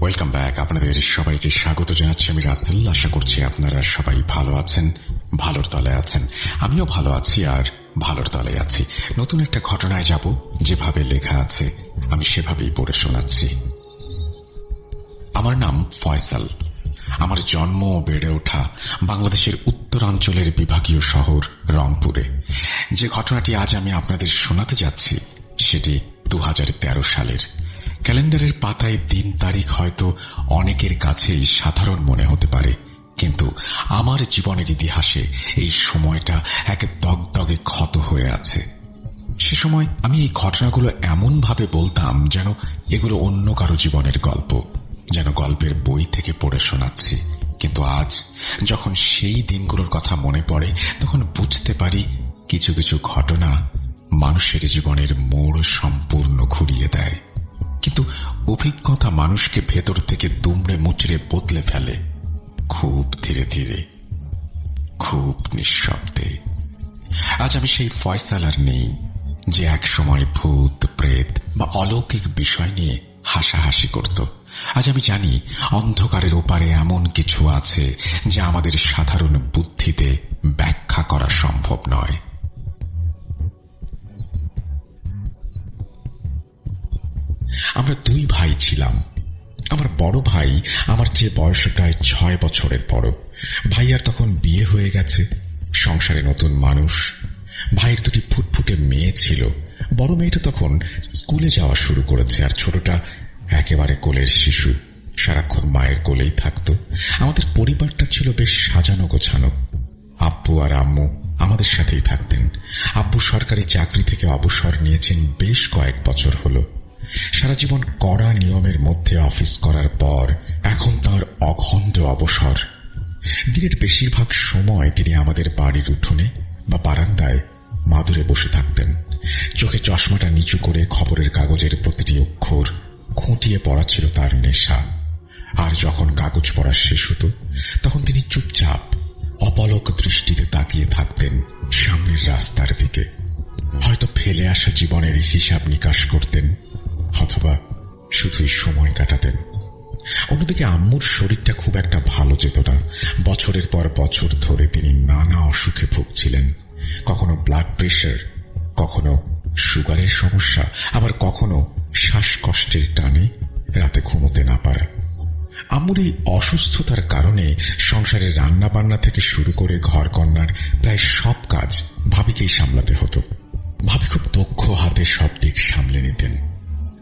Welcome back. আপনাদের সবাইকে স্বাগত জানাচ্ছি আমি রাসেল। আশা করছি আপনারা সবাই ভালো আছেন, ভালোর তলে আছেন। আমিও ভালো আছি আর ভালোর তলে আছি। নতুন একটা ঘটনায় যাব, যেভাবে লেখা আছে আমি সেভাবেই পড়ে শোনাচ্ছি। আমার নাম ফয়সাল। আমার জন্ম ও বেড়ে ওঠা বাংলাদেশের উত্তরাঞ্চলের বিভাগীয় শহর রংপুরে। যে ঘটনাটি আজ আমি আপনাদের শোনাতে যাচ্ছি সেটি 2013 সালের। ক্যালেন্ডারের পাতায় দিন তারিখ হয়তো অনেকের কাছেই সাধারণ মনে হতে পারে, কিন্তু আমার জীবনের ইতিহাসে এই সময়টা এক দগদগে ক্ষত হয়ে আছে। সে সময় আমি এই ঘটনাগুলো এমন ভাবে বলতাম যেন এগুলো অন্য কারো জীবনের গল্প, যেন গল্পের বই থেকে পড়ে শোনাচ্ছি। কিন্তু আজ যখন সেই দিনগুলোর কথা মনে পড়ে, তখন বুঝতে পারি কিছু কিছু ঘটনা মানুষের জীবনের মোড় সম্পূর্ণ ঘুরিয়ে দেয়। কিন্তু অভিজ্ঞতা মানুষকে ভেতর থেকে দুমড়ে মুচড়ে বদলে ফেলে, খুব ধীরে ধীরে, খুব নিঃশব্দে। আজ আমি সেই ফয়সাল আর নেই যে এক সময় ভূত প্রেত বা অলৌকিক বিষয় নিয়ে হাসাহাসি করত। আজ আমি জানি অন্ধকারের ওপারে এমন কিছু আছে যা আমাদের সাধারণ বুদ্ধিতে ব্যাখ্যা করা সম্ভব নয়। আমরা দুই ভাই ছিলাম। আমার বড় ভাই আমার চেয়ে বয়সে প্রায় 6 বছরের বড়। ভাইয়ার তখন বিয়ে হয়ে গেছে, সংসারে নতুন মানুষ। ভাইয়ের দুটি ফুটফুটে মেয়ে ছিল। বড় মেয়েটা তখন স্কুলে যাওয়া শুরু করেছে, আর ছোটটা একেবারে কোলের শিশু, সারাক্ষণ মায়ের কোলেই থাকত। আমাদের পরিবারটা ছিল বেশ সাজানো গোছানো। আব্বু আর আম্মু আমাদের সাথেই থাকতেন। আব্বু সরকারি চাকরি থেকে অবসর নিয়েছেন বেশ কয়েক বছর হল। সারা জীবন কড়া নিয়মের মধ্যে অফিস করার পর এখন তার অখণ্ড অবসর। দিনের বেশিরভাগ সময় তিনি আমাদের বাড়ির উঠোনে বা বারান্দায় মাদুরে বসে থাকতেন। চোখে চশমাটা নিচু করে খবরের কাগজের প্রতিটি অক্ষর খুঁটিয়ে পড়া ছিল তার নেশা। আর যখন কাগজ পড়া শেষ হতো, তখন তিনি চুপচাপ অপলক দৃষ্টিতে তাকিয়ে থাকতেন সামনের রাস্তার দিকে। হয়তো ফেলে আসা জীবনের হিসাব নিকাশ করতেন, অথবা শুধুই সময় কাটাতেন। অন্যদিকে আম্মুর শরীরটা খুব একটা ভালো যেত না। বছরের পর বছর ধরে তিনি নানা অসুখে ভুগছিলেন। কখনো ব্লাড প্রেশার, কখনো সুগারের সমস্যা, আবার কখনো শ্বাসকষ্টের টানে রাতে ঘুমোতে না পারা। আম্মুর এই অসুস্থতার কারণে সংসারের রান্না বান্না থেকে শুরু করে ঘর কন্যার প্রায় সব কাজ ভাবিকেই সামলাতে হতো। ভাবি খুব দক্ষ হাতে সব দিক সামলে নিতেন।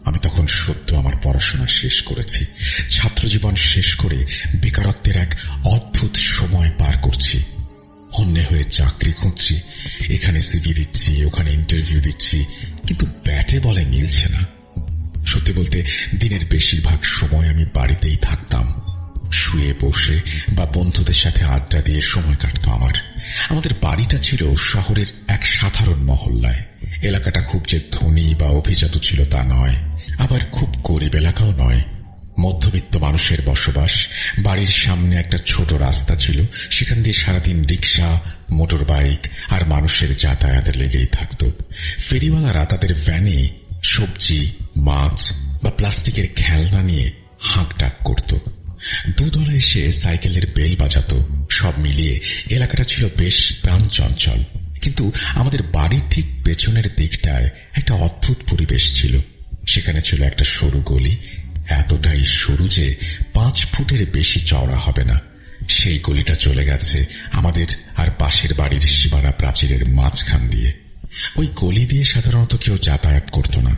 আমি তখন সদ্য আমার পড়াশোনা শেষ করেছি। ছাত্রজীবন শেষ করে বেকারত্বের এক অদ্ভুত সময় পার করছি। অন্যে হয়ে চাকরি খুঁজছি, এখানে সিভি দিচ্ছি, ওখানে ইন্টারভিউ দিচ্ছি, কিন্তু ব্যাটে বলে মিলছে না। সত্যি বলতে দিনের বেশিরভাগ সময় আমি বাড়িতেই থাকতাম। শুয়ে বসে বা বন্ধুদের সাথে আড্ডা দিয়ে সময় কাটত আমার। আমাদের বাড়িটা ছিল শহরের এক সাধারণ মহল্লায়। এলাকাটা খুব যে ধনী বা অভিজাত ছিল তা নয়, আবার খুব গরিব এলাকাও নয়। মধ্যবিত্ত মানুষের বসবাস। বাড়ির সামনে একটা ছোট রাস্তা ছিল, সেখান দিয়ে সারাদিন রিক্সা, মোটর বাইক আর মানুষের যাতায়াত লেগেই থাকত। ফেরিওয়ালারা তাদের ভ্যানে সবজি, মাছ বা প্লাস্টিকের খেলনা নিয়ে হাঁকডাক করত। দুদলে এসে সাইকেলের বেল বাজাত। সব মিলিয়ে এলাকাটা ছিল বেশ প্রাণচঞ্চল। কিন্তু আমাদের বাড়ির ঠিক পেছনের দিকটায় একটা অদ্ভুত পরিবেশ ছিল। সেখানে ছিল একটা সরু গলি, এতটাই সরু যে 5 ফুটের বেশি চওড়া হবে না। সেই গলিটা চলে গেছে আমাদের আর পাশের বাড়ির সীমানা প্রাচীরের মাঝখান দিয়ে। ওই গলি দিয়ে সাধারণত কেউ যাতায়াত করত না।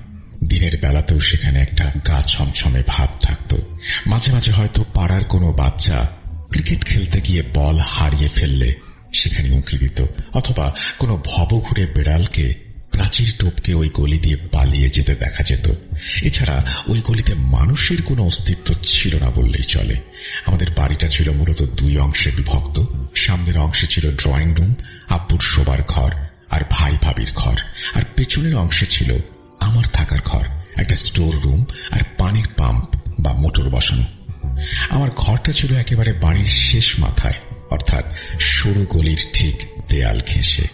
দিনের বেলাতেও সেখানে একটা গা ছমছমে ভাব থাকত। মাঝে মাঝে হয়তো পাড়ার কোনো বাচ্চা ক্রিকেট খেলতে গিয়ে বল হারিয়ে ফেললে সেখানে উঁকি দিত, অথবা কোনো ভবঘুরে বেড়ালকে প্রাচীর টপকে ওই গলি দিয়ে পালিয়ে যেতে দেখা যেত। এছাড়া ওই গলিতে মানুষের কোনো অস্তিত্ব ছিল না বললেই চলে। আমাদের বাড়িটা ছিল মূলত 2 অংশে বিভক্ত। সামনের অংশে ছিল ড্রয়িং রুম, আব্বুর শোবার ঘর আর ভাই ভাবির ঘর, আর পেছনের অংশে ছিল আমার থাকার ঘর, একটা স্টোর রুম আর পানির পাম্প বা মোটর বসানো। আমার ঘরটা ছিল একেবারে বাড়ির শেষ মাথায়, অর্থাৎ সরু গলির ঠিক দেয়াল ঘেঁষে।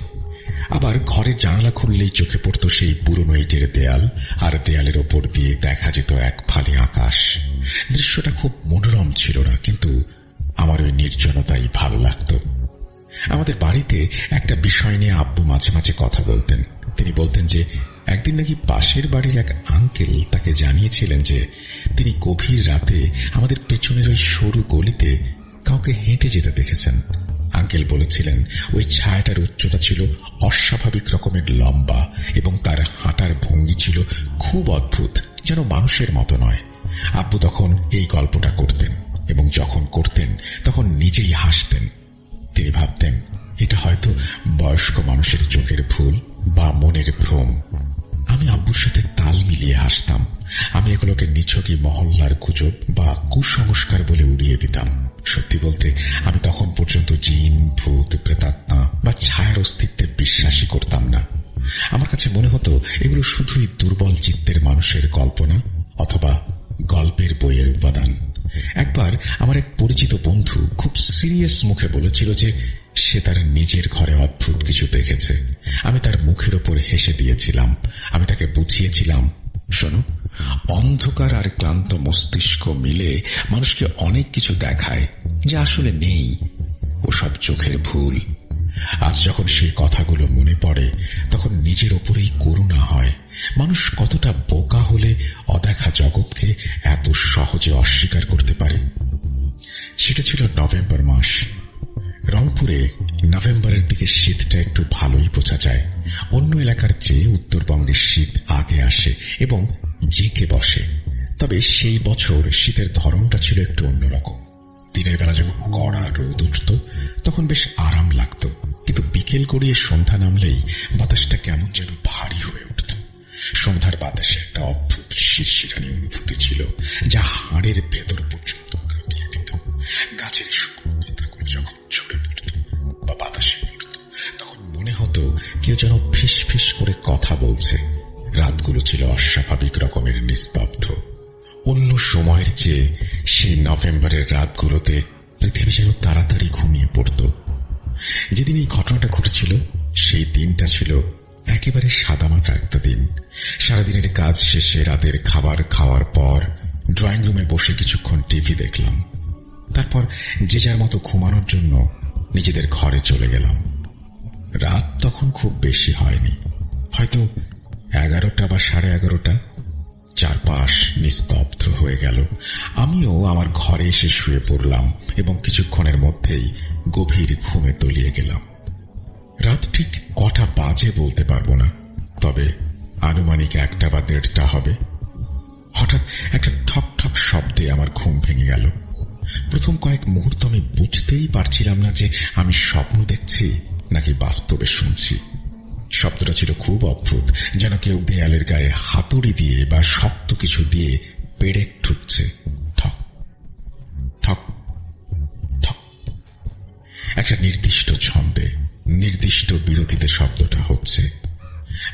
আবার ঘরের জানালা খুললেই চোখে পড়ত সেই পুরনো ইটের দেয়াল, আর দেয়ালের ওপর দিয়ে দেখা যেত এক ফালি আকাশ। দৃশ্য দৃশ্যটা খুব মনোরম ছিল না, কিন্তু আমার ওই নির্জনতাই ভালো লাগত। আমাদের বাড়িতে একটা বিষয় নিয়ে আব্বু মাঝে মাঝে কথা বলতেন। তিনি বলতেন যে একদিন নাকি পাশের বাড়ির এক আঙ্কেল তাকে জানিয়েছিলেন যে তিনি গভীর রাতে আমাদের পেছনের ওই সরু গলিতে কাউকে হেঁটে যেতে দেখেছেন। আঙ্কেল বলেছিলেন ওই ছায়াটার উচ্চতা ছিল অস্বাভাবিক রকমের লম্বা এবং তার হাঁটার ভঙ্গি ছিল খুব অদ্ভুত, যেন মানুষের মতো নয়। আব্বু তখন এই গল্পটা করতেন এবং যখন করতেন তখন নিজেই হাসতেন। তিনি ভাবতেন এটা হয়তো বয়স্ক মানুষের চোখের ভুল বা মনের ভ্রম। আমি আব্বুর সাথে তাল মিলিয়ে হাসতাম। আমি এগুলোকে নিছকই মহল্লার গুজব বা কুসংস্কার বলে উড়িয়ে দিতাম। সত্যি বলতে আমি তখন পর্যন্ত জিন, ভূত, প্রেতাত্মা বা ছায়ার অস্তিত্বে বিশ্বাসই করতাম না। আমার কাছে মনে হতো এগুলো শুধুই দুর্বল চিত্তের মানুষের কল্পনা অথবা গল্পের বইয়ের উপাদান। একবার আমার এক পরিচিত বন্ধু খুব সিরিয়াস মুখে বলেছিল যে সে তার নিজের ঘরে অদ্ভুত কিছু দেখেছে। আমি তার মুখের ওপর হেসে দিয়েছিলাম। আমি তাকে বুঝিয়েছিলাম, শোনো, অন্ধকার আর ক্লান্ত মস্তিষ্ক মিলে মানুষকে অনেক কিছু দেখায় যা আসলে নেই। ওসব চোখের ভুল। আজ যখন সেই কথাগুলো মনে পড়ে তখন নিজের ওপরেই করুণা হয়। মানুষ কতটা বোকা হলে অদেখা জগৎকে এত সহজে অস্বীকার করতে পারে। সেটা ছিল নভেম্বর মাস। রংপুরে নভেম্বরের দিকে শীতটা একটু ভালোই বোঝা যায়। অন্য এলাকার চেয়ে উত্তরবঙ্গের শীত আগে আসে এবং জেঁকে বসে। তবে সেই বছর শীতের ধরনটা ছিল একটু অন্যরকম। দিনের বেলা যখন কড়া রোদ উঠত তখন বেশ আরাম লাগত, কিন্তু বিকেল গড়িয়ে সন্ধ্যা নামলেই বাতাসটা কেমন যেন ভারী হয়ে উঠত। সন্ধ্যার বাতাসে একটা অদ্ভুত শিরশিরানি অনুভূতি ছিল যা হাড়ের ভেতর পর্যন্ত কাঁপিয়ে দিত। গাছের শুকনো পাতাগুলো যখন ঝরে পড়ত বা বাতাসে উঠত তখন মনে হতো কেউ যেন ফিস ফিস করে কথা বলছে। রাতগুলো ছিল অস্বাভাবিক রকমের নিস্তব্ধ। অন্য সময়ের চেয়ে সেই নভেম্বরের রাতগুলোতে পৃথিবী যেন তাড়াতাড়ি ঘুমিয়ে পড়ত। যেদিন এই ঘটনাটা ঘটেছিল সেই দিনটা ছিল একেবারে সাদামাটা একটা দিন। সারাদিনের কাজ শেষে রাতের খাবার খাওয়ার পর ড্রয়িং রুমে বসে কিছুক্ষণ টিভি দেখলাম। তারপর যে যার মতো ঘুমানোর জন্য নিজেদের ঘরে চলে গেলাম। রাত তখন খুব বেশি হয়নি, হয়তো 11টা বা 11:30। চারপাশ নিস্তব্ধ হয়ে গেল। আমিও আমার ঘরে এসে শুয়ে পড়লাম এবং কিছুক্ষণের মধ্যেই গভীর ঘুমে তলিয়ে গেলাম। রাত ঠিক কটা বাজে বলতে পারবো না, তবে আনুমানিক 1টা বা 1:30 হবে। হঠাৎ একটা ঠক ঠক শব্দে আমার ঘুম ভেঙে গেল। প্রথম কয়েক মুহূর্ত আমি বুঝতেই পারছিলাম না যে আমি স্বপ্ন দেখছি নাকি বাস্তবে শুনছি। শব্দটা ছিল খুব অদ্ভুত, যেন কেউ দেয়ালের গায়ে হাতুড়ি দিয়ে বা শক্ত কিছু দিয়ে পেরেক ঠুকছে। ঠক ঠক ঠক। একটা নির্দিষ্ট ছন্দে, নির্দিষ্ট বিরতিতে শব্দটা হচ্ছে।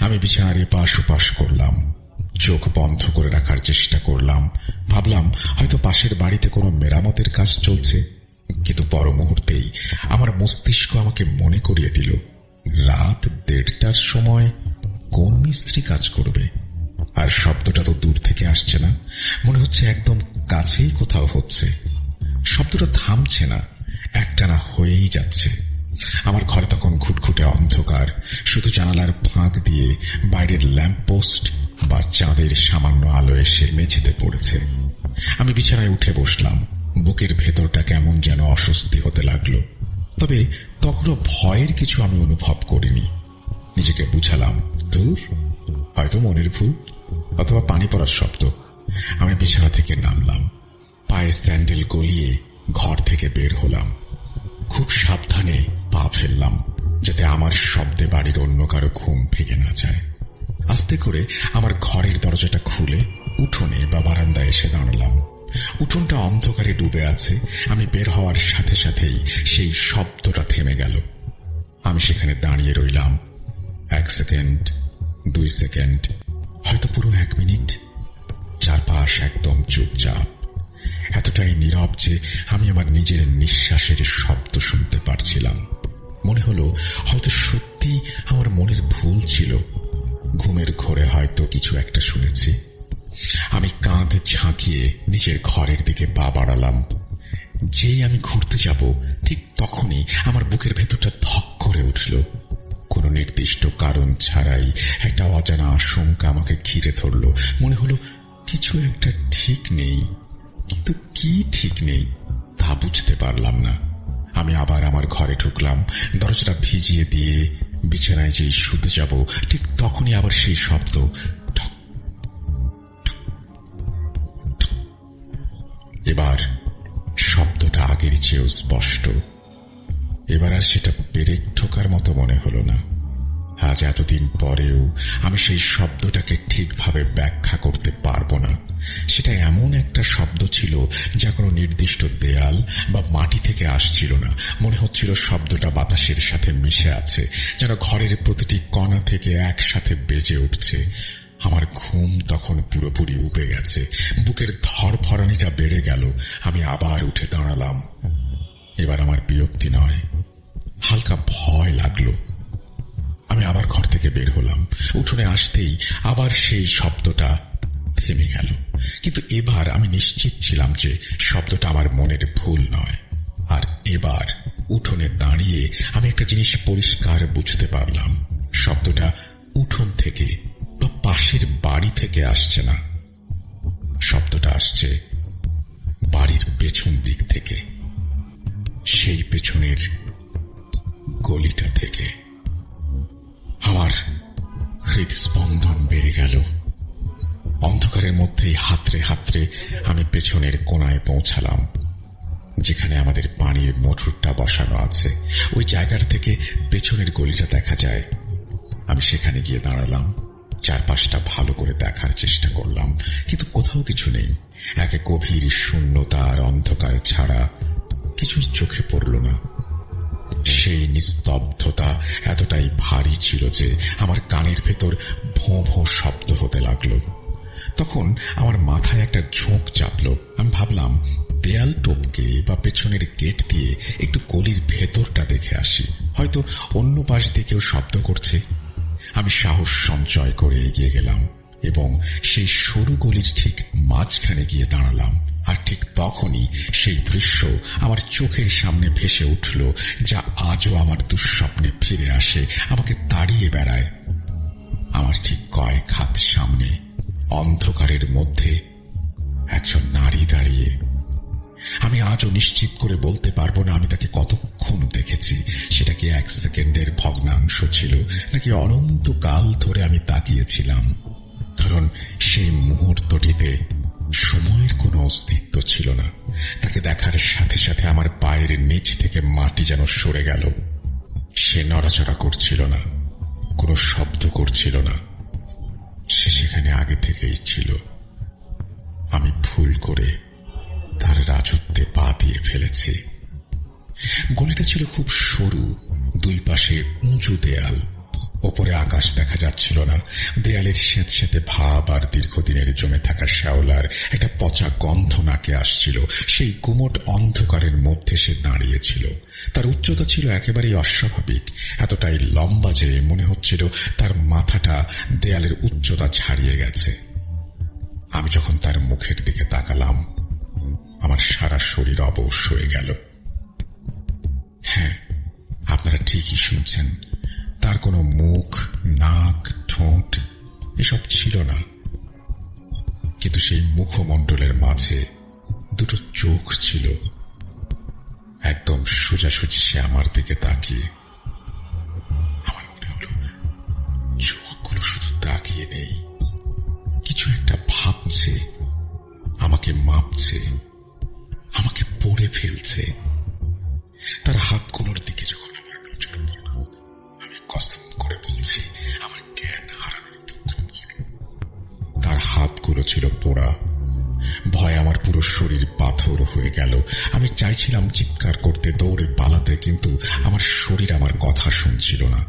আমি বিছানার এপাশ ওপাশ করলাম, চোখ বন্ধ করে রাখার চেষ্টা করলাম। ভাবলাম হয়তো পাশের বাড়িতে কোনো মেরামতের কাজ চলছে, কিন্তু পর মুহূর্তেই আমার মস্তিষ্ক আমাকে মনে করিয়ে দিল রাত 1:30টার সময় কোন মিস্ত্রি কাজ করবে। আর শব্দটা তো দূর থেকে আসছে না, মনে হচ্ছে একদম কাছেই কোথাও হচ্ছে। শব্দটা থামছে না, একটানা হয়েই যাচ্ছে। আমার ঘরে তখন ঘুটঘুটে অন্ধকার, শুধু জানালার ফাঁক দিয়ে বাইরের ল্যাম্পপোস্ট বা চাঁদের সামান্য আলো এসে মেঝেতে পড়েছে। আমি বিছানায় উঠে বসলাম। বুকের ভেতরটা কেমন যেন অস্বস্তি হতে লাগলো, তবে তখনও ভয়ের কিছু আমি অনুভব করিনি। নিজেকে বুঝালাম, দূর, হয়তো মনের ভুল অথবা পানি পড়ার শব্দ। আমি বিছানা থেকে নামলাম, পায়ে স্যান্ডেল গলিয়ে ঘর থেকে বের হলাম। খুব সাবধানে পা ফেললাম যাতে আমার শব্দে বাড়ির অন্য কারো ঘুম ভেঙে না যায়। আস্তে করে আমার ঘরের দরজাটা খুলে উঠোনে বা বারান্দায় এসে দাঁড়ালাম। উঠোনটা অন্ধকারে ডুবে আছে। আমি বের হওয়ার সাথে সাথেই সেই শব্দটা থেমে গেল। আমি সেখানে দাঁড়িয়ে রইলাম 1 সেকেন্ড, 2 সেকেন্ড, হয়তো পুরো 1 মিনিট। চারপাশ একদম চুপচাপ, এতটাই নীরব যে আমি আমার নিজের নিঃশ্বাসের শব্দ শুনতে পারছিলাম। মনে হলো হয়তো সত্যি আমার মনের ভুল ছিল। ঘুমের ঘোরে হয়তো কিছু একটা শুনেছি। আমি কাঁধ ঝাঁকিয়ে নিজের ঘরের দিকে পা বাড়ালাম। যেই আমি ঘুরতে যাব ঠিক তখনই আমার বুকের ভেতরটা ধক করে উঠল। কোনো নির্দিষ্ট কারণ ছাড়াই একটা অজানা আশঙ্কা আমাকে ঘিরে ধরল। মনে হলো কিছু একটা ঠিক নেই, কিন্তু কি ঠিক নেই তা বুঝতে পারলাম না। আমি আবার আমার ঘরে ঢুকলাম। দরজাটা ভিজিয়ে দিয়ে বিছানায় যেই শুতে যাব ঠিক তখনই আবার সেই শব্দ। এবার শব্দটা আগের চেয়েও স্পষ্ট। এবার আর সেটা পেরেক ঠোকার মতো মনে হলো না। আজ এতদিন পরেও আমি সেই শব্দটাকে ঠিকভাবে ব্যাখ্যা করতে পারবো না। সেটা এমন একটা শব্দ ছিল যা কোনো নির্দিষ্ট দেয়াল বা মাটি থেকে আসছিল না। মনে হচ্ছিল শব্দটা বাতাসের সাথে মিশে আছে, যেন ঘরের প্রতিটি কণা থেকে একসাথে বেজে উঠছে। আমার ঘুম তখন পুরোপুরি উবে গেছে। বুকের ধরফরানিটা বেড়ে গেল। আমি আবার উঠে দাঁড়ালাম। এবার আমার বিরক্তি নয়, হালকা ভয় লাগলো। আমি আবার ঘর থেকে বের হলাম। উঠোনে আসতেই আবার সেই শব্দটা থেমে গেল। কিন্তু এবার আমি নিশ্চিত ছিলাম যে শব্দটা আমার মনের ভুল নয়। আর এবার উঠোনে দাঁড়িয়ে আমি একটা জিনিস পরিষ্কার বুঝতে পারলাম। শব্দটা উঠোন থেকে বা পাশের বাড়ি থেকে আসছে না। শব্দটা আসছে বাড়ির পেছন দিক থেকে, সেই পেছনের গলিটা থেকে। আমার হৃদস্পন্দন বেড়ে গেল। অন্ধকারের মধ্যেই হাতড়ে হাতড়ে আমি পেছনের কোণায় পৌঁছালাম, যেখানে আমাদের পানির মোটরটা বসানো আছে। ওই জায়গাটা থেকে পেছনের গলিটা দেখা যায়। আমি সেখানে গিয়ে দাঁড়ালাম। চারপাশটা ভালো করে দেখার চেষ্টা করলাম, কিন্তু কোথাও কিছু নেই। একে গভীর শূন্যতা আর অন্ধকার ছাড়া কিছু চোখে পড়ল না। সেই নিস্তব্ধতা এতটাই ভারী ছিল যে আমার কানের ভেতর ভোঁ ভোঁ শব্দ হতে লাগলো। তখন আমার মাথায় একটা ঝোঁক চাপল। আমি ভাবলাম দেয়াল টপকে বা পেছনের গেট দিয়ে একটু গলির ভেতরটা দেখে আসি, হয়তো অন্য পাশ দিয়ে কেউ শব্দ করছে। আমি সাহস সঞ্চয় করে এগিয়ে গেলাম এবং সেই সরু গলির ঠিক মাঝখানে গিয়ে দাঁড়ালাম। আর ঠিক তখনই সেই দৃশ্য আমার চোখের সামনে ভেসে উঠল, যা আজও আমার দুঃস্বপ্নে ফিরে আসে, আমাকে তাড়িয়ে বেড়ায়। আমার ঠিক কয়েক হাত সামনে অন্ধকারের মধ্যে একজন নারী দাঁড়িয়ে। আমি আজও নিশ্চিত করে বলতে পারবো না আমি তাকে কতক্ষণ দেখেছি। সেটা কি 1 সেকেন্ডের ভগ্নাংশ ছিল, নাকি অনন্তকাল ধরে আমি তাকিয়েছিলাম। কারণ সেই মুহূর্তটিতে সময়ের কোনো অস্তিত্ব ছিল না। তাকে দেখার সাথে সাথে আমার পায়ের নিচ থেকে মাটি যেন সরে গেল। সে নড়াচড়া করছিল না, কোনো শব্দ করছিল না। সে সেখানে আগে থেকেই ছিল। আমি ভুল করে তার রাজত্বে পা দিয়ে ফেলেছি। গলিটা ছিল খুব সরু, দুই পাশে উঁচু দেয়াল। ওপরে আকাশ দেখা যাচ্ছিল না। দেয়ালের স্যাঁতস্যাঁতে ভাব আর দীর্ঘদিনের জমে থাকা শ্যাওলার একটা পচা গন্ধ নাকে আসছিল। সেই গুমট অন্ধকারের মধ্যে সে দাঁড়িয়েছিল। তার উচ্চতা ছিল একেবারেই অস্বাভাবিক, এতটাই লম্বা যে মনে হচ্ছিল তার মাথাটা দেয়ালের উচ্চতা ছাড়িয়ে গেছে। আমি যখন তার মুখের দিকে তাকালাম, আমার সারা শরীর অবশ হয়ে গেল। হ্যাঁ, আপনারা ঠিকই শুনছেন, তার কোনো মুখ, নাক, ঠোঁট এসব ছিল না। কিন্তু সেই মুখমণ্ডলের মাঝে দুটো চোখ ছিল, একদম সোজাসুজি সে আমার দিকে তাকিয়ে। আমার মনে হলো চোখগুলো শুধু তাকিয়ে নেই, কিছু একটা ভাবছে, আমাকে মাপছে, আমাকে পড়ে ফেলছে। তার হাতগুলোর দিকে যখন আমার নজর পড়ল, আমি কসম করে বলছি আমার জ্ঞান হারানোর উপক্রম হল। তার হাতগুলো ছিল পোড়া। ভয় আমার পুরো শরীর পাথর হয়ে গেল। আমি চাইছিলাম চিৎকার করতে, দৌড়ে পালাতে, কিন্তু আমার শরীর আমার কথা শুনছিল না।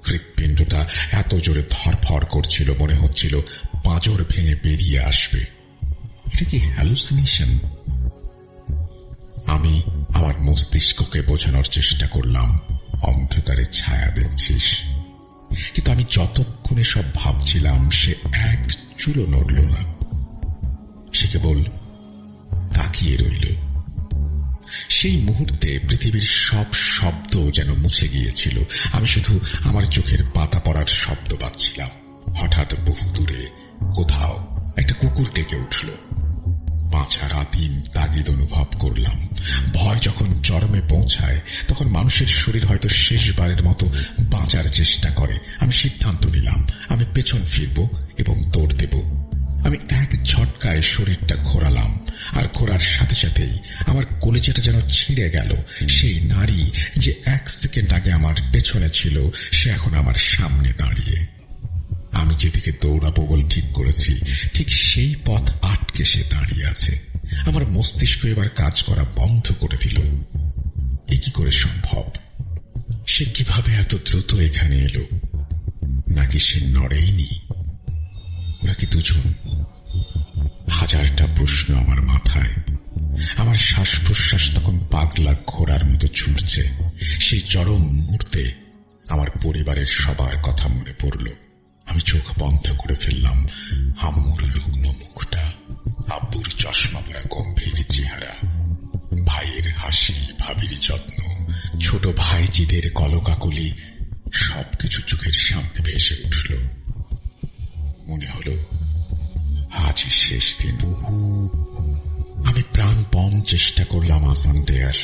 হৃৎপিণ্ডটা এত জোরে ধরফর করছিল, মনে হচ্ছিল পাঁজর ভেঙে বেরিয়ে আসবে। এটা কি হ্যালুসিনেশন? আমি আমার মস্তিষ্ককে বোঝানোর চেষ্টা করলাম, অন্ধকারে ছায়া দেখছিস। কিন্তু আমি যতক্ষণে সব ভাবছিলাম সে এক চুলও নড়ল না। সে কেবল তাকিয়ে রইল। সেই মুহূর্তে পৃথিবীর সব শব্দ যেন মুছে গিয়েছিল। আমি শুধু আমার চোখের পাতা পড়ার শব্দ পাচ্ছিলাম। হঠাৎ বহু দূরে কোথাও একটা কুকুর ডেকে উঠল। বাঁচার আদিম তাগিদ অনুভব করলাম। ভয় যখন চরমে পৌঁছায় তখন মানুষের শরীর হয়তো শেষবারের মতো বাঁচার চেষ্টা করে। আমি সিদ্ধান্ত নিলাম আমি পেছন ফিরব এবং দৌড় দেব। আমি এক ঝটকায় শরীরটা ঘোরালাম, আর ঘোরার সাথে সাথেই আমার কলিজাটা যেন ছিঁড়ে গেল। সেই নারী যে এক সেকেন্ড আগে আমার পেছনে ছিল, সে এখন আমার সামনে দাঁড়িয়ে। আমি যেদিকে দৌড়াবো বলে ঠিক করেছি, ঠিক সেই পথ আটকে সে দাঁড়িয়ে আছে। আমার মস্তিষ্ক এবার কাজ করা বন্ধ করে দিল। এ কি করে সম্ভব? সে কিভাবে এত দ্রুত এখানে এলো? নাকি সে নড়েইনি? ওরা কি দুজন? হাজারটা প্রশ্ন আমার মাথায়। আমার শ্বাস প্রশ্বাস তখন পাগলা ঘোড়ার মতো ছুটছে। সেই চরম মুহূর্তে আমার পরিবারের সবার কথা মনে পড়ল। আমি চোখ বন্ধ করে ফেললাম। আম্মুর রুগ্ন মুখটা, আব্বুর চশমা পরা গম্ভীর চেহারা, ভাইয়ের হাসি, ভাবির যত্ন, ছোট ভাইজিদের কলকাকলি, সবকিছু চোখের সামনে ভেসে উঠল। মনে হলো আজই শেষ দিন। আমি প্রাণপণ চেষ্টা করলাম আজান দেয়ার।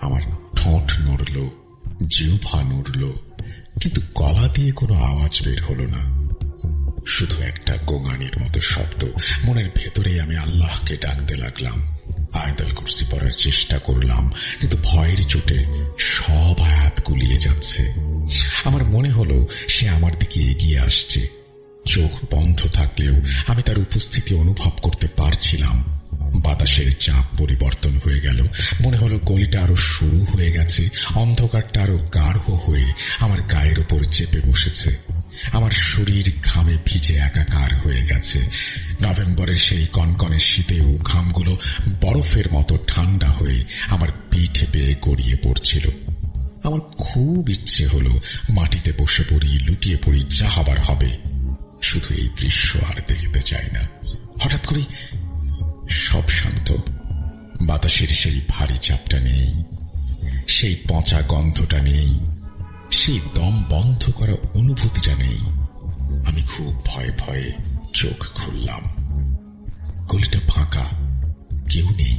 আমার ঠোঁট নড়ল, জিহ্বা নড়ল, কিন্তু গলা দিয়ে কোনো আওয়াজ বের হলো না। শুধু একটা গোঙানির মতো শব্দ। মনের ভেতরেই আমি আল্লাহকে ডাকতে লাগলাম। আয়াতুল কুরসি পড়ার চেষ্টা করলাম, কিন্তু ভয়ের চোটে সব আয়াত গুলিয়ে যাচ্ছে। আমার মনে হলো সে আমার দিকে এগিয়ে আসছে। চোখ বন্ধ থাকলেও আমি তার উপস্থিতি অনুভব করতে পারছিলাম। বাতাসের চাপ পরিবর্তন হয়ে গেল। মনে হলো গলিটা আরো শুরু হয়ে গেছে। অন্ধকারটা আরো গাঢ় হয়ে আমার গায়ের উপর চেপে বসেছে। আমার শরীর ঘামে ভিজে একাকার হয়ে গেছে। নভেম্বরের সেই কনকনে শীতেও ঘামগুলো বরফের মতো ঠান্ডা হয়ে আমার পিঠে বেয়ে গড়িয়ে পড়ছিল। আমার খুব ইচ্ছে হলো মাটিতে বসে পড়ি, লুটিয়ে পড়ি, যা হবার হবে। শুধু এই দৃশ্য আর দেখতে চাই না। হঠাৎ করে সব শান্ত। বাতাসের সেই ভারী চাপটা নেই, সেই পচা গন্ধটা নেই, সেই দম বন্ধ করা অনুভূতিটা নেই। আমি খুব ভয়ে ভয়ে চোখ খুললাম। গলিটা ফাঁকা, কেউ নেই।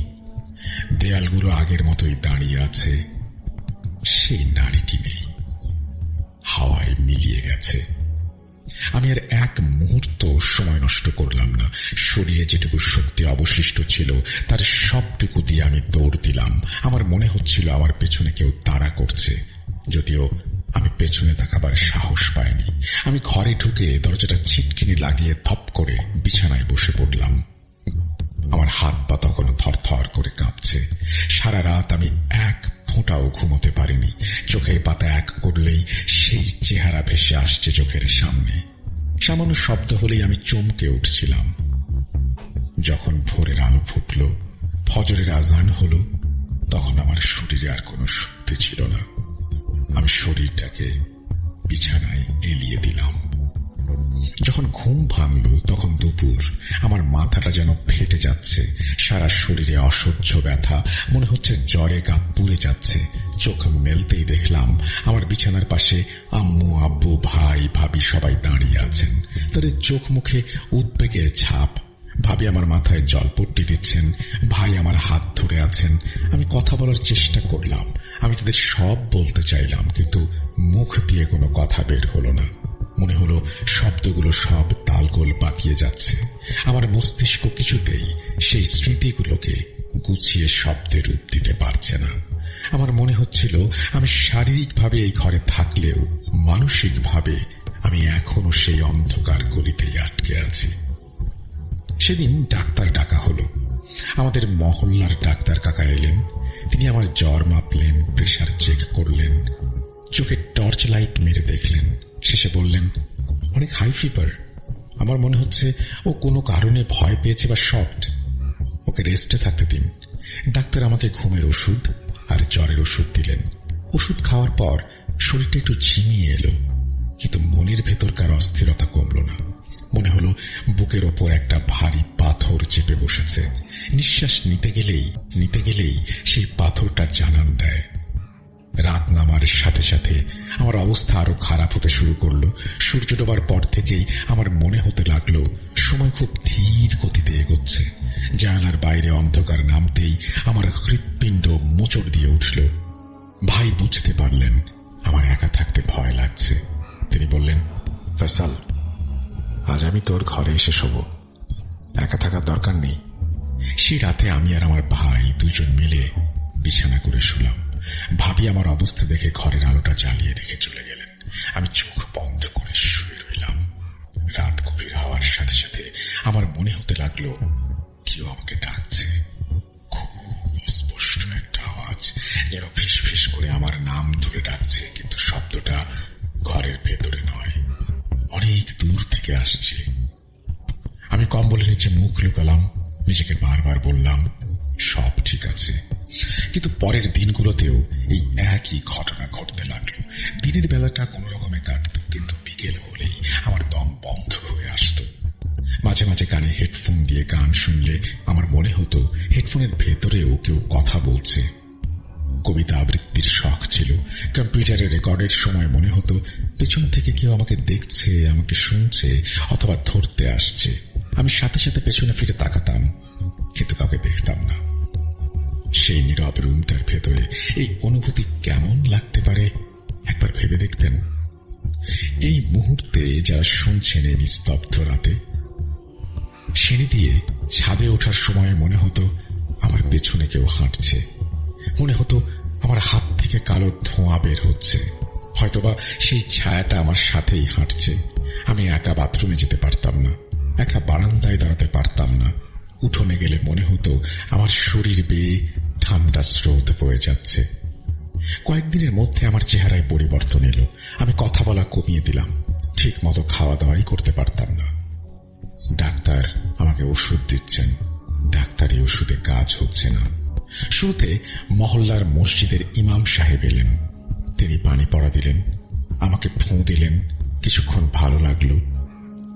দেয়ালগুলো আগের মতোই দাঁড়িয়ে আছে। সেই নারীটি নেই, হাওয়ায় মিলিয়ে গেছে। আমি আর এক মুহূর্ত সময় নষ্ট করলাম না। শরীরে যেটুকু শক্তি অবশিষ্ট ছিল তার সবটুকু দিয়ে আমি দৌড় দিলাম। আমার মনে হচ্ছিল আমার পেছনে কেউ তাড়া করছে, যদিও আমি পেছনে তাকাবার সাহস পাইনি। আমি ঘরে ঢুকে দরজাটা ছিটকিনি লাগিয়ে থপ করে বিছানায় বসে পড়লাম। আমার হাত পা তখন থরথর করে কাঁপছে। সারা রাত আমি এক ফোঁটাও ঘুমোতে পারিনি। চোখের পাতা এক করলেই সেই চেহারা ভেসে আসছে চোখের সামনে। সামান্য শব্দ হলেই আমি চমকে উঠছিলাম। যখন ভোরের আলো ফুটল, ফজরের আজান হলো, তখন আমার শরীরে আর কোনো শক্তি ছিল না। আমি শরীরটাকে বিছানায় এলিয়ে দিলাম। যখন ঘুম ভাঙল তখন দুপুর। আমার মাথাটা যেন ফেটে যাচ্ছে, সারা শরীরে অসহ্য ব্যথা, মনে হচ্ছে জ্বরে গা পুড়ে যাচ্ছে। চোখ মেলতেই দেখলাম আমার বিছানার পাশে আম্মু, আব্বু, ভাই, ভাবি সবাই দাঁড়িয়ে আছেন। তাদের চোখ মুখে উদ্বেগের ছাপ। ভাবি আমার মাথায় জলপট্টি দিচ্ছেন, ভাই আমার হাত ধরে আছেন। আমি কথা বলার চেষ্টা করলাম, আমি তাদের সব বলতে চাইলাম, কিন্তু মুখ দিয়ে কোনো কথা বের হলো না। মনে হলো শব্দগুলো সব তালগোল পাকিয়ে যাচ্ছে। আমার মস্তিষ্ক কিছুতেই সেই স্মৃতিগুলোকে গুছিয়ে শব্দে রূপ দিতে পারছে না। আমার মনে হচ্ছিল আমি শারীরিকভাবে এই ঘরে থাকলেও মানসিকভাবে আমি এখনো সেই অন্ধকার গলিতেই আটকে আছি। সেদিন ডাক্তার ডাকা হলো। আমাদের মহল্লার ডাক্তার কাকা এলেন। তিনি আমার জ্বর মাপলেন, প্রেসার চেক করলেন, চোখে টর্চ লাইট মেরে দেখলেন। শেষে বললেন, অনেক হাই ফিভার। আমার মনে হচ্ছে ও কোনো কারণে ভয় পেয়েছে বা শকড। ওকে রেস্টে থাকতে দিন। ডাক্তার আমাকে ঘুমের ওষুধ আর জ্বরের ওষুধ দিলেন। ওষুধ খাওয়ার পর শরীরটা একটু ঝিমিয়ে এলো, কিন্তু মনের ভেতরকার অস্থিরতা কমল না। মনে হলো বুকের ওপর একটা ভারী পাথর চেপে বসেছে। নিঃশ্বাস নিতে গেলেই সেই পাথরটা জানান দেয়। রাত নামার সাথে সাথে আমার অবস্থা আরো খারাপ হতে শুরু করলো। সূর্য ডোবার পর থেকেই আমার মনে হতে লাগলো সময় খুব ধীর গতিতে এগোচ্ছে। জানালার বাইরে অন্ধকার নামতেই আমার হৃৎপিণ্ড মোচড় দিয়ে উঠল। ভাই বুঝতে পারলেন আমার একা থাকতে ভয় লাগছে। তিনি বললেন, ফয়সাল, আজ আমি তোর ঘরে এসে শোবো, একা থাকার দরকার নেই। সেই রাতে আমি আর আমার ভাই দুজন মিলে বিছানা করে শুলাম। ভাবি আমার অবস্থা দেখে ঘরের আলোটা জ্বালিয়ে রেখে চলে গেলেন। আমি চোখ বন্ধ করে শুয়ে রইলাম। রাত গভীর হওয়ার সাথে সাথে আমার মনে হতে লাগলো কেউ আমাকে ডাকছে। খুব অস্পষ্ট একটা আওয়াজ, যেন ফিস ফিস করে আমার নাম ধরে ডাকছে, কিন্তু শব্দটা ঘরের ভেতরে নয়, অনেক দূর থেকে আসছে। আমি কম্বলের নিচে মুখ লুকালাম, নিজেকে বারবার বললাম সব ঠিক আছে। কিন্তু পরের দিনগুলোতেও এই একই ঘটনা ঘটতে লাগলো। দিনের বেলাটা কোন রকমে কাটত, কিন্তু বিকেল হলেই আমার দম বন্ধ হয়ে আসত। মাঝে মাঝে কানে হেডফোন দিয়ে গান শুনলে আমার মনে হতো হেডফোনের ভেতরেও কেউ কথা বলছে। কবিতা আবৃত্তির শখ ছিল। কম্পিউটারে রেকর্ডের সময় মনে হতো পেছন থেকে কেউ আমাকে দেখছে, আমাকে শুনছে, অথবা ধরতে আসছে। আমি সাথে সাথে পেছনে ফিরে তাকাতাম, কিন্তু কাউকে দেখতাম না। সেই নীরব রুমটার ভেতরে এই অনুভূতি কেমন লাগতে পারে একবার ভেবে দেখতেন। এই মুহূর্তে যারা শুনছেন এই নিস্তব্ধ রাতে, সিঁড়ি দিয়ে ছাদে ওঠার সময় মনে হতো আমার পেছনে কেউ হাঁটছে। মনে হতো আমার হাত থেকে কালো ধোঁয়া বের হচ্ছে, হয়তোবা সেই ছায়াটা আমার সাথেই হাঁটছে। আমি একা বাথরুমে যেতে পারতাম না, একা বারান্দায় দাঁড়াতে পারতাম না। উঠোনে গেলে মনে হতো আমার শরীর বেয়ে ঠান্ডা স্রোত বয়ে যাচ্ছে। কয়েকদিনের মধ্যে আমার চেহারায় পরিবর্তন এলো। আমি কথা বলা কমিয়ে দিলাম, ঠিক মতো খাওয়া দাওয়াই করতে পারতাম না। ডাক্তার আমাকে ওষুধ দিচ্ছেন, ডাক্তারি ওষুধে কাজ হচ্ছে না। শুরুতে মহল্লার মসজিদের ইমাম সাহেব এলেন, তিনি পানি পড়া দিলেন, আমাকে ফোঁ দিলেন। কিছুক্ষণ ভালো লাগলো,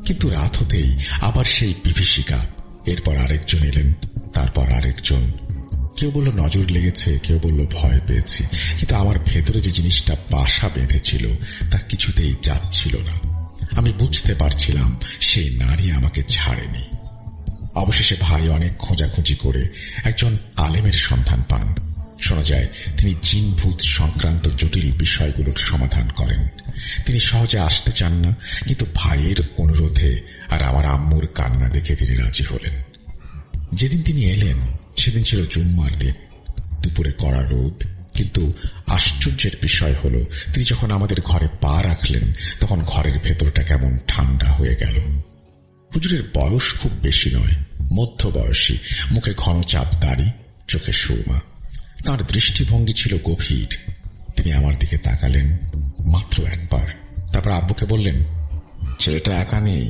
কিন্তু রাত হতেই আবার সেই বিভীষিকা। এরপর আরেকজন এলেন, তারপর আরেকজন। কেউ বলল নজর লেগেছে, কেউ বলল ভয় পেয়েছি, কিন্তু আমার ভেতরে যে জিনিসটা বাসা বেঁধেছিল তা কিছুতেই যাচ্ছিল না। আমি বুঝতে পারছিলাম সেই নারী আমাকে ছাড়েনি। অবশেষে ভাই অনেক খোঁজাখুঁজি করে একজন আলেমের সন্ধান পান। শোনা যায় তিনি জিন ভূত সংক্রান্ত জটিল বিষয়গুলোর সমাধান করেন। তিনি সহজে আসতে চান না, কিন্তু ভাইয়ের অনুরোধে আর আমার আম্মুর কান্না দেখে তিনি রাজি হলেন। যেদিন তিনি এলেন সেদিন ছিল জুম্মার দিন। দুপুরে কড়া রোদ, কিন্তু আশ্চর্যের বিষয় হলো তিনি যখন আমাদের ঘরে পা রাখলেন তখন ঘরের ভেতরটা কেমন ঠান্ডা হয়ে গেল। হুজুরের বয়স খুব বেশি নয়, মধ্য বয়সী, মুখে ঘন চাপ দাড়ি, চোখে সুরমা। তাঁর দৃষ্টিভঙ্গি ছিল গভীর। তিনি আমার দিকে তাকালেন মাত্র একবার, তারপর আব্বুকে বললেন, ছেলেটা একা নেই,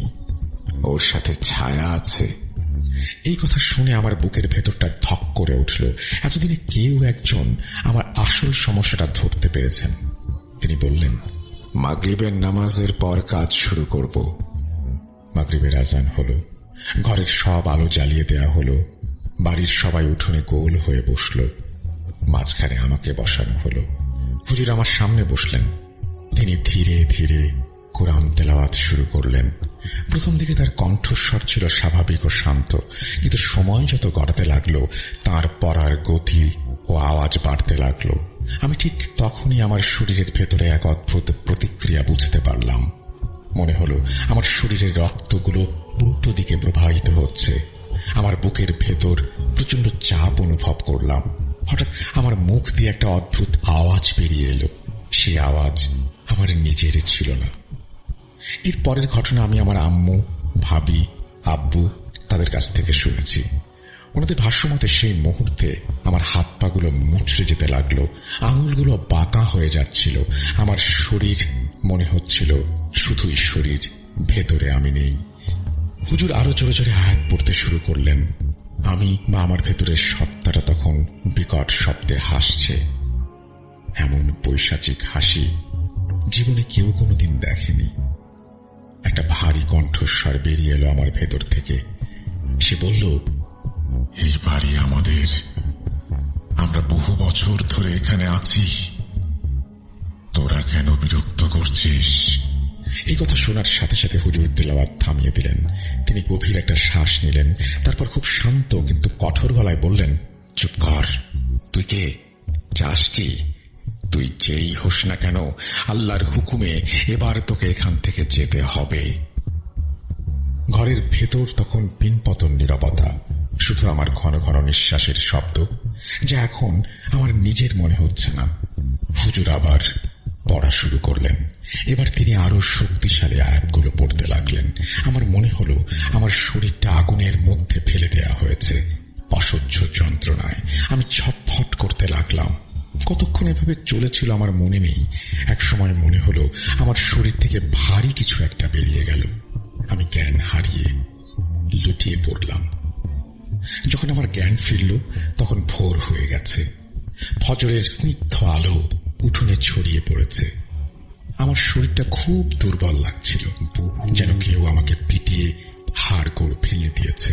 ওর সাথে ছায়া আছে। এই কথা শুনে আমার বুকের ভেতরটা ধক করে উঠল। এতদিনে কেউ একজন আমার আসল সমস্যাটা ধরতে পেরেছেন। তিনি বললেন, মাগরিবের নামাজের পর কাজ শুরু করব। মাগরিবের আজান হলো, ঘরের সব আলো জ্বালিয়ে দেয়া হলো, বাড়ির সবাই উঠোনে গোল হয়ে বসল, মাঝখানে আমাকে বসানো হলো। হুজুর আমার সামনে বসলেন। তিনি ধীরে ধীরে কোরআন তেলাওয়াত শুরু করলেন। প্রথম দিকে তার কণ্ঠস্বর ছিল স্বাভাবিক ও শান্ত, কিন্তু সময় যত গড়াতে লাগলো তার পড়ার গতি ও আওয়াজ বাড়তে লাগলো। আমি ঠিক তখনই আমার শরীরের ভেতরে এক অদ্ভুত প্রতিক্রিয়া বুঝতে পারলাম। মনে হলো আমার শরীরের রক্তগুলো উল্টো দিকে প্রবাহিত হচ্ছে। আমার বুকের ভেতর প্রচন্ড চাপ অনুভব করলাম। হঠাৎ আমার মুখ দিয়ে একটা অদ্ভুত আওয়াজ বেরিয়ে এলো। সেই আওয়াজ আমার নিজের ছিল না। এর পরের ঘটনা আমি আমার আম্মু, ভাবি, আব্বু তাদের কাছ থেকে শুনেছি। ওনাদের ভাষ্যমতে সেই মুহূর্তে আমার হাত পাগুলো মুচড়ে যেতে লাগলো, আঙুলগুলো বাঁকা হয়ে যাচ্ছিল। আমার শরীর মনে হচ্ছিল শুধুই শরীর, ভেতরে আমি নেই। হুজুর আরো জোরে জোরে আয়াত পড়তে শুরু করলেন। আমি বা আমার ভেতরের সত্তাটা তখন বিকট শব্দে হাসছে। এমন পৈশাচিক হাসি জীবনে কেউ কোনোদিন দেখেনি। একটা ভারী কণ্ঠস্বর বেরিয়ে এলো আমার ভেতর থেকে। সে বলল, এই বাড়ি আমাদের, আমরা বহু বছর ধরে এখানে আছি, তোরা কেন বিরক্ত করছিস? এই কথা শোনার সাথে সাথে হুজুর তেলাওয়াত থামিয়ে দিলেন। তিনি গভীর একটা শ্বাস নিলেন, তারপর খুব শান্ত কিন্তু কঠোর গলায় বললেন, চুপ কর। তুই কে? চাস কি? তুই যেই হোস না কেন, আল্লাহর হুকুমে এবার তোকে এখান থেকে যেতে হবে। ঘরের ভেতর তখন পিনপতন নীরবতা, শুধু আমার ঘন ঘন নিঃশ্বাসের শব্দ, যা এখন আমার নিজের মনে হচ্ছে না। হুজুর আবার পড়া শুরু করলেন। এবার তিনি আরো শক্তিশালী আয়াতগুলো পড়তে লাগলেন। আমার মনে হলো আমার শরীরটা আগুনের মধ্যে ফেলে দেয়া হয়েছে। অসহ্য যন্ত্রণায় আমি ছটফট করতে লাগলাম। কতক্ষণ এভাবে চলেছিল আমার মনে নেই। একসময় মনে হলো আমার শরীর থেকে ভারী কিছু একটা বেরিয়ে গেল। আমি জ্ঞান হারিয়ে লুটিয়ে পড়লাম। যখন আমার জ্ঞান ফিরল তখন ভোর হয়ে গেছে। ফজরের স্নিগ্ধ আলো উঠোনে ছড়িয়ে পড়েছে। আমার শরীরটা খুব দুর্বল লাগছিল, যেন কেউ আমাকে পিটিয়ে হাড়গোড় ভেঙে দিয়েছে।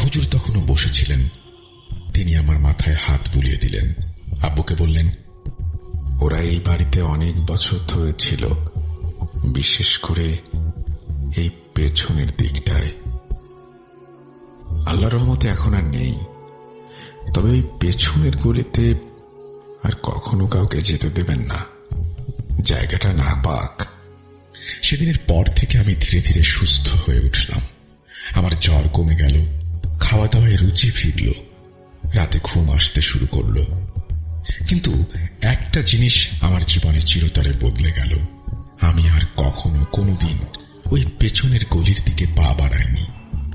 হুজুর তখনও বসেছিলেন। তিনি আমার মাথায় হাত বুলিয়ে দিলেন। আব্বুকে বললেন, ওরা এই বাড়িতে অনেক বছর ধরে ছিল, বিশেষ করে এই পেছনের দিকটায়। আল্লাহর রহমতে এখন আর নেই, তবে এই পেছনের গলিতে আর কখনো কাউকে যেতে দেবেন না, জায়গাটা না পাক। সেদিনের পর থেকে আমি ধীরে ধীরে সুস্থ হয়ে উঠলাম। আমার জ্বর কমে গেল, খাওয়া দাওয়ায় রুচি ফিরল, রাতে ঘুম আসতে শুরু করল। কিন্তু একটা জিনিস আমার জীবনে চিরতরে বদলে গেল। আমি আর কখনো কোনোদিন ওই পেছনের গলির দিকে পা বাড়াইনি।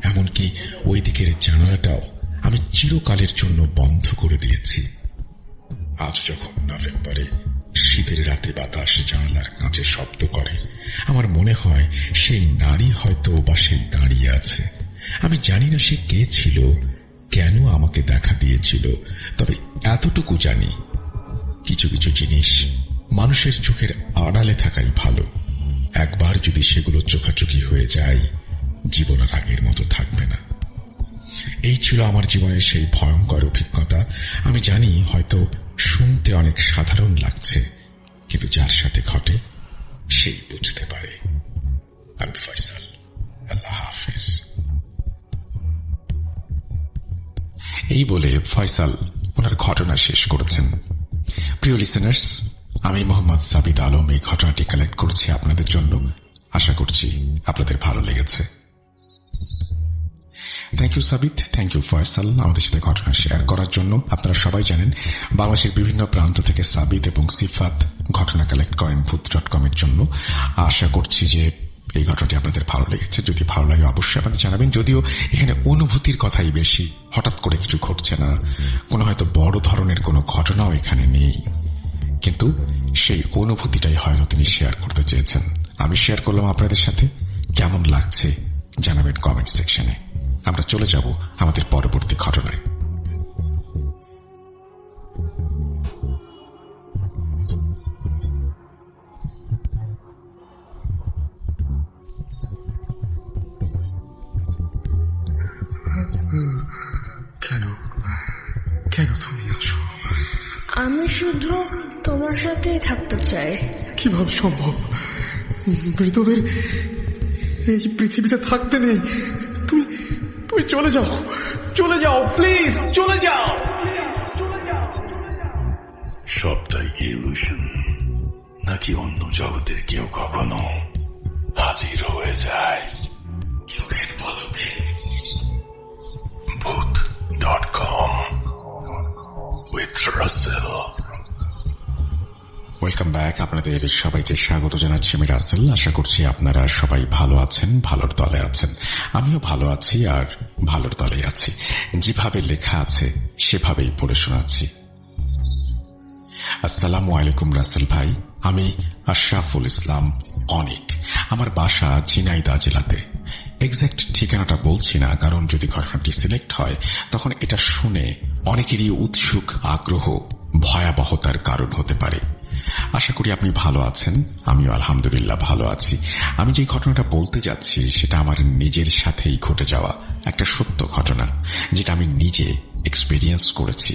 এমনকি ওই দিকের জানালাটাও আমি চিরকালের জন্য বন্ধ করে দিয়েছি। আজ যখন নভেম্বরে শীতের রাতে বাতাস জানালার কাছে শব্দ করে, আমার মনে হয় সেই নারী হয়তো বাসে দাঁড়িয়ে আছে। আমি জানি না সে কে ছিল, কেন আমাকে দেখা দিয়েছিল, তবে এতটুকু জানি, কিছু কিছু জিনিস মানুষের চোখের আড়ালে থাকাই ভালো। একবার যদি সেগুলো চোখাচোখি হয়ে যায়, জীবন আর আগের মতো থাকবে না। এই ছিল আমার জীবনের সেই ভয়ঙ্কর অভিজ্ঞতা। আমি জানি হয়তো শুনতে অনেক সাধারণ লাগছে, কিন্তু যার সাথে ঘটে সেই বুঝতে পারে। আমি ফয়সাল, আল্লাহ হাফেজ। এই বলে ফয়সাল ওনার ঘটনা শেষ করেছেন। প্রিয় লিসেনার্স, আমি মোহাম্মদ সাবিত আলম এই ঘটনাটি কালেক্ট করেছি আপনাদের জন্য। আশা করছি আপনাদের ভালো লেগেছে। Thank you Sabit, thank you Faisal আমাদের সাথে ঘটনা শেয়ার করার জন্য। আপনারা সবাই জানেন বাংলাদেশের বিভিন্ন প্রান্ত থেকে সাবিত এবং সিফাত ঘটনা কালেক্ট করেন ভূত.com এর জন্য। আশা করছি যে এই ঘটনাটি আপনাদের ভালো লেগেছে। যদি ভালো লাগে অবশ্যই আপনাদের জানাবেন। যদিও এখানে অনুভূতির কথাই বেশি, হঠাৎ করে কিছু ঘটছে না, কোনো হয়তো বড় ধরনের কোনো ঘটনাও এখানে নেই, কিন্তু সেই অনুভূতিটাই হয়তো তিনি শেয়ার করতে চেয়েছেন। আমি শেয়ার করলাম আপনাদের সাথে। কেমন লাগছে জানাবেন কমেন্ট সেকশনে। আমরা চলে যাব আমাদের পরবর্তী ঘটনায়। কেন কেন তুমি আছো? আমি শুধু তোমার সাথেই থাকতে চাই। কিভাবে সম্ভব? মৃতদের এই পৃথিবীতে থাকতে নেই। তুমি তুমি চলে যাও, চলে যাও, প্লিজ চলে যাও। সবটাই ইলুশন, নাকি অন্য জগতের কেউ কখনো হাজির হয়ে যায় চোখের পলকে? ভূত.com with Russell। Welcome back. আপনাদের সবাইকে স্বাগত জানাচ্ছি আমি রাসেল। আশা করছি আপনারা সবাই ভালো আছেন, ভালোর দলে আছেন। আমিও ভালো আছি আর ভালোর দলে আছি। যেভাবে লেখা আছে সেভাবেই পড়ে শোনাচ্ছি। আসসালামু আলাইকুম রাসেল ভাই, আমি আশরাফুল ইসলাম অনিক। আমার বাসা ঝিনাইদহ জেলাতে। এক্সাক্ট ঠিকানাটা বলছি না, কারণ যদি ঘটনাটি সিলেক্ট হয় তখন এটা শুনে অনেকেরই উৎসুক আগ্রহ ভয়াবহতার কারণ হতে পারে। আশা করি আপনি ভালো আছেন। আমিও আলহামদুলিল্লাহ ভালো আছি। আমি যে ঘটনাটা বলতে যাচ্ছি সেটা আমার নিজের সাথেই ঘটে যাওয়া একটা সত্য ঘটনা, যেটা আমি নিজে এক্সপেরিয়েন্স করেছি।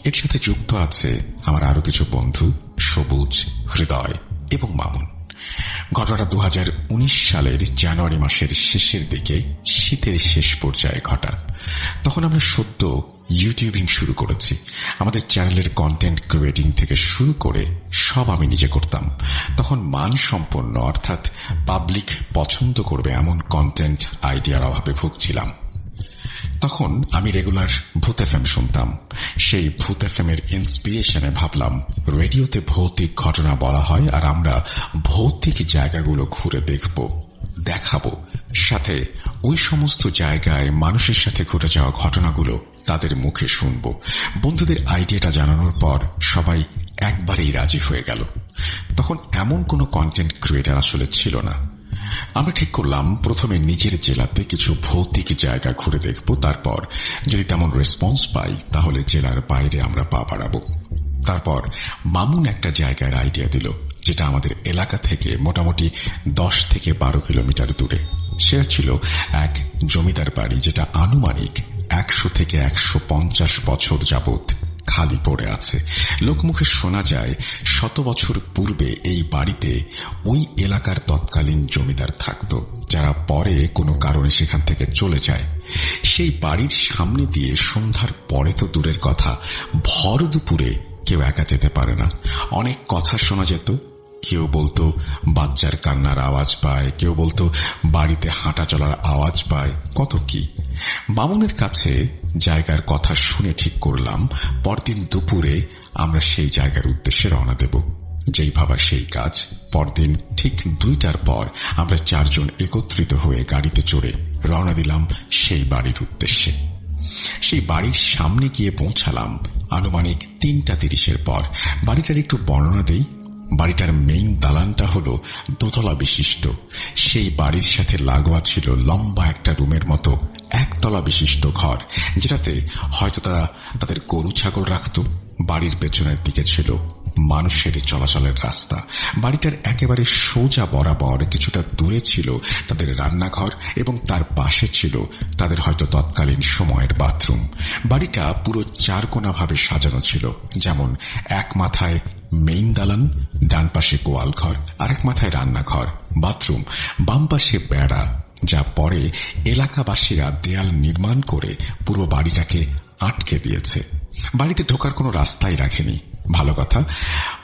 এর সাথে যুক্ত আছে আমার আরো কিছু বন্ধু সবুজ, হৃদয় এবং মামুন। ঘটনাটা 2019 সালের জানুয়ারি মাসের শেষের দিকে শীতের শেষ পর্যায়ে ঘটা। তখন আমরা সদ্য ইউটিউবিং শুরু করেছি। আমাদের চ্যানেলের কন্টেন্ট ক্রিয়েটিং থেকে শুরু করে সব আমি নিজে করতাম। তখন মানসম্পন্ন অর্থাৎ পাবলিক পছন্দ করবে এমন কন্টেন্ট আইডিয়ার অভাবে ভুগছিলাম। তখন আমি রেগুলার ভূত এফএম শুনতাম। সেই ভূত এফএমের ইন্সপিরেশনে ভাবলাম রেডিওতে ভৌতিক ঘটনা বলা হয় আর আমরা ভৌতিক জায়গাগুলো ঘুরে দেখব, দেখাবো, সাথে ওই সমস্ত জায়গায় মানুষের সাথে ঘটে যাওয়া ঘটনাগুলো তাদের মুখে শুনব। বন্ধুদের আইডিয়াটা জানানোর পর সবাই একবারেই রাজি হয়ে গেল। তখন এমন কোনো কন্টেন্ট ক্রিয়েটর আসলে ছিল না। আমরা ঠিক করলাম প্রথমে নিজের জেলাতে কিছু ভৌতিক জায়গা ঘুরে দেখব, তারপর যদি তেমন রেসপন্স পাই তাহলে জেলার বাইরে আমরা পা বাড়াবো। তারপর মামুন একটা জায়গার আইডিয়া দিল, যেটা আমাদের এলাকা থেকে মোটামুটি 10 থেকে 12 কিলোমিটার দূরে। সেটা ছিল এক জমিদার বাড়ি, যেটা আনুমানিক 100 থেকে 150 বছর যাবৎ খালি পড়ে আছে। লোকমুখে শোনা যায় 100 বছর পূর্বে এই বাড়িতে ওই এলাকার তৎকালীন জমিদার থাকত, যারা পরে কোনো কারণে সেখান থেকে চলে যায়। সেই বাড়ির সামনে দিয়ে সন্ধ্যার পরে তো দূরের কথা, ভর দুপুরে কেউ একা যেতে পারে না। অনেক কথা শোনা যেত। কেউ বলতো বাচ্চার কান্নার আওয়াজ পায়, কেউ বলতো বাড়িতে হাঁটা চলার আওয়াজ পায়, কত কি। মামুনের কাছে জায়গার কথা শুনে ঠিক করলাম পরদিন দুপুরে আমরা সেই জায়গার উদ্দেশ্যে রওনা দেব। যেই ভাবার সেই কাজ। পরদিন ঠিক 2টার পর আমরা 4 জন একত্রিত হয়ে গাড়িতে চড়ে রওনা দিলাম সেই বাড়ির উদ্দেশ্যে। সেই বাড়ির সামনে গিয়ে পৌঁছালাম আনুমানিক 3:30 পর। বাড়িটার একটু বর্ণনা দেই। বাড়িটার মেইন দালানটা হলো 2 তলা বিশিষ্ট। সেই বাড়ির সাথে লাগোয়া ছিল লম্বা একটা রুমের মতো 1 তলা বিশিষ্ট ঘর, যেটাতে হয়তো তারা তাদের গরু ছাগল রাখত। বাড়ির পেছনের দিকে ছিল মানুষের চলাচলের রাস্তা। বাড়িটার একেবারে সোজা বরাবর কিছুটা দূরে ছিল তাদের রান্নাঘর এবং তার পাশে ছিল তাদের হয়তো তৎকালীন সময়ের বাথরুম। বাড়িটা পুরো 4 কোণা ভাবে সাজানো ছিল, যেমন এক মাথায় মেইন দালান, ডান পাশে গোয়ালঘর, আরেক মাথায় রান্নাঘর, বাথরুম, বাম পাশে বেড়া, যা পরে এলাকাবাসীরা দেয়াল নির্মাণ করে পুরো বাড়িটাকে আটকে দিয়েছে। বাড়িতে ঢোকার কোনো রাস্তাই রাখেনি। ভালো কথা,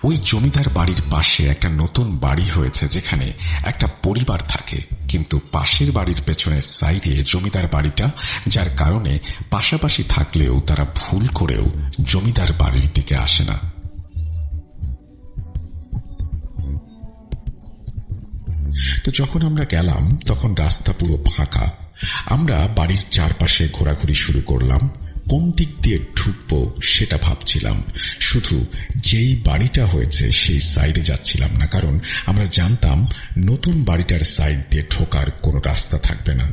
ওই জমিদার বাড়ির পাশে একটা নতুন বাড়ি হয়েছে, যেখানে একটা পরিবার থাকে, কিন্তু পাশের বাড়ির পেছনের সাইডে জমিদার বাড়িটা, যার কারণে পাশাপাশি থাকলেও তারা ভুল করেও জমিদার বাড়ির দিকে আসে না। তো যখন আমরা গেলাম তখন রাস্তা পুরো ফাঁকা। আমরা বাড়ির চারপাশে ঘোরাঘুরি শুরু করলাম। কোন দিক দিয়ে ঢুকবো সেটা ভাবছিলাম। শুধু যেই বাড়িটা হয়েছে সেই সাইডে যাচ্ছিলাম না, কারণ আমরা জানতাম নতুন বাড়িটার সাইড দিয়ে ঢোকার কোনো রাস্তা থাকবে না।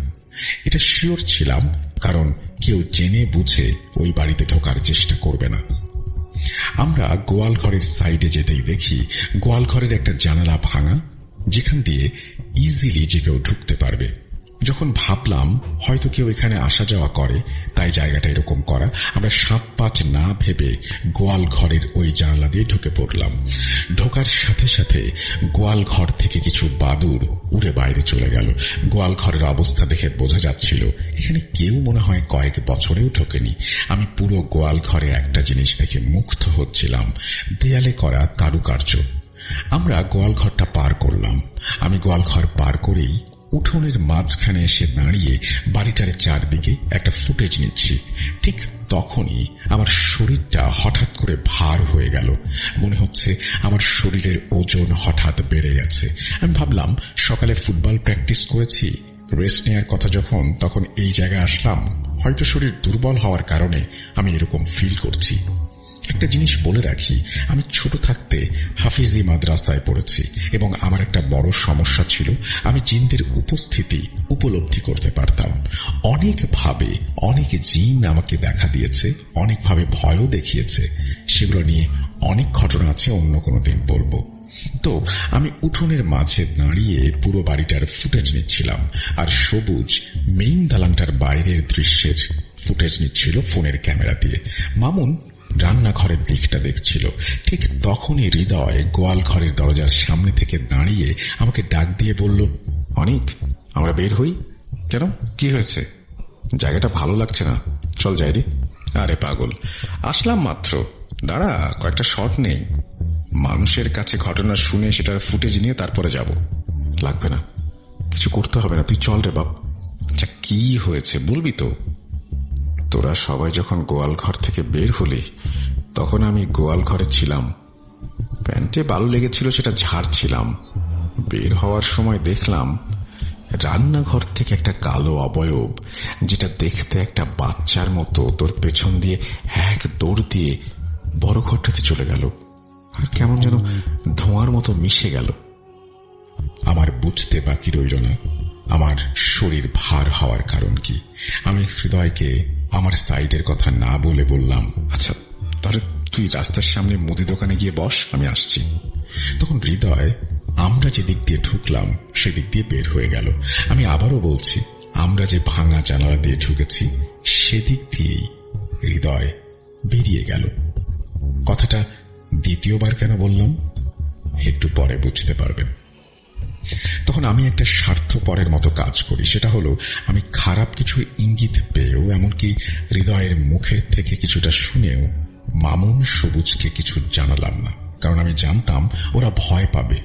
এটা শিওর ছিলাম, কারণ কেউ জেনে বুঝে ওই বাড়িতে ঢোকার চেষ্টা করবে না। আমরা গোয়াল ঘরের সাইডে যেতেই দেখি গোয়াল ঘরের একটা জানালা ভাঙা, যেখান দিয়ে ইজিলি যে কেউ ঢুকতে পারবে। যখন ভাবলাম হয়তো কেউ এখানে আসা যাওয়া করে, তাই জায়গাটা এরকম করা, আমরা 7-5 না ভেবে গোয়াল ঘরের ওই জানালা দিয়ে ঢুকে পড়লাম। ঢোকার সাথে সাথে গোয়াল ঘর থেকে কিছু বাদুড় উড়ে বাইরে চলে গেল। গোয়াল ঘরের অবস্থা দেখে বোঝা যাচ্ছিল এখানে কেউ মনে হয় কয়েক বছরেও ঢোকেনি। আমি পুরো গোয়াল ঘরে একটা জিনিস দেখে মুগ্ধ হচ্ছিলাম, দেয়ালে করা কারুকার্য। আমরা গোয়াল ঘরটা পার করলাম। আমি গোয়াল ঘর পার করেই উঠোনের মাঝখানে এসে দাঁড়িয়ে বাড়িটার চারদিকে একটা ফুটেজ নিচ্ছি। ঠিক তখনই আমার শরীরটা হঠাৎ করে ভার হয়ে গেল। মনে হচ্ছে আমার শরীরের ওজন হঠাৎ বেড়ে গেছে। আমি ভাবলাম সকালে ফুটবল প্র্যাকটিস করেছি, রেস্ট নেওয়ার কথা যখন, তখন এই জায়গায় আসলাম, হয়তো শরীর দুর্বল হওয়ার কারণে আমি এরকম ফিল করছি। একটা জিনিস বলে রাখি, আমি ছোট থাকতে হাফিজি মাদ্রাসায় পড়েছি এবং আমার একটা বড় সমস্যা ছিল, আমি জিনদের উপস্থিতি উপলব্ধি করতে পারতাম। অনেকভাবে অনেক জিন আমাকে দেখা দিয়েছে, অনেকভাবে ভয়ও দেখিয়েছে। সেগুলো নিয়ে অনেক ঘটনা আছে, অন্য কোনো দিন বলবো। তো আমি উঠোনের মাঝে দাঁড়িয়ে পুরো বাড়িটার ফুটেজ নিচ্ছিলাম, আর সবুজ মেইন দালানটার বাইরের দৃশ্যের ফুটেজ নিচ্ছিল ফোনের ক্যামেরা দিয়ে। মামুন রান্নাঘরের দিকটা দেখছিল। ঠিক তখনই হৃদয় গোয়াল ঘরের দরজার সামনে থেকে দাঁড়িয়ে আমাকে ডাক দিয়ে বলল, অনিক, আমরা বের হই। কেন, কি হয়েছে? জায়গাটা ভালো লাগছে না, চল যাই রে। আরে পাগল, আসলাম মাত্র, দাঁড়া, কয়েকটা শট নেই। মানুষের কাছে ঘটনা শুনে সেটার ফুটেজ নিয়ে তারপরে যাব। লাগবে না, কিছু করতে হবে না, তুই চল রে বাপ। আচ্ছা, কি হয়েছে বলবি তো? তোরা সবাই যখন গোয়াল ঘর থেকে বের হলি তখন আমি গোয়াল ঘরে ছিলাম, প্যান্টে বালু লেগেছিল, সেটা ঝাড়ছিলাম। বের হওয়ার সময় দেখলাম রান্নাঘর থেকে একটা কালো অবয়ব, যেটা দেখতে একটা বাচ্চার মতো, তোর পেছন দিয়ে এক দৌড় দিয়ে বড় ঘরটাতে চলে গেল, আর কেমন যেন ধোঁয়ার মতো মিশে গেল। আমার বুঝতে বাকি রইল না আমার শরীর ভার হওয়ার কারণ কি। আমি হৃদয়কে আমার সাইডের কথা না বলে বললাম, আচ্ছা তাহলে তুই রাস্তার সামনে মুদি দোকানে গিয়ে বস, আমি আসছি। তখন হৃদয় আমরা যে দিক দিয়ে ঢুকলাম সেদিক দিয়ে বের হয়ে গেল। আমি আবারও বলছি, আমরা যে ভাঙা জানালা দিয়ে ঢুকেছি সেদিক দিয়েই হৃদয় বেরিয়ে গেল। কথাটা দ্বিতীয়বার কেন বললাম একটু পরে বুঝতে পারবেন। তখন আমি একটা স্বার্থপরের মতো কাজ করি, সেটা হলো আমি খারাপ কিছু ইঙ্গিত পেয়েও, এমনকি হৃদয়ের মুখের থেকে কিছুটা শুনেও মামুন সবুজকে কিছু জানালাম না, কারণ আমি জানতাম ওরা ভয় পাবে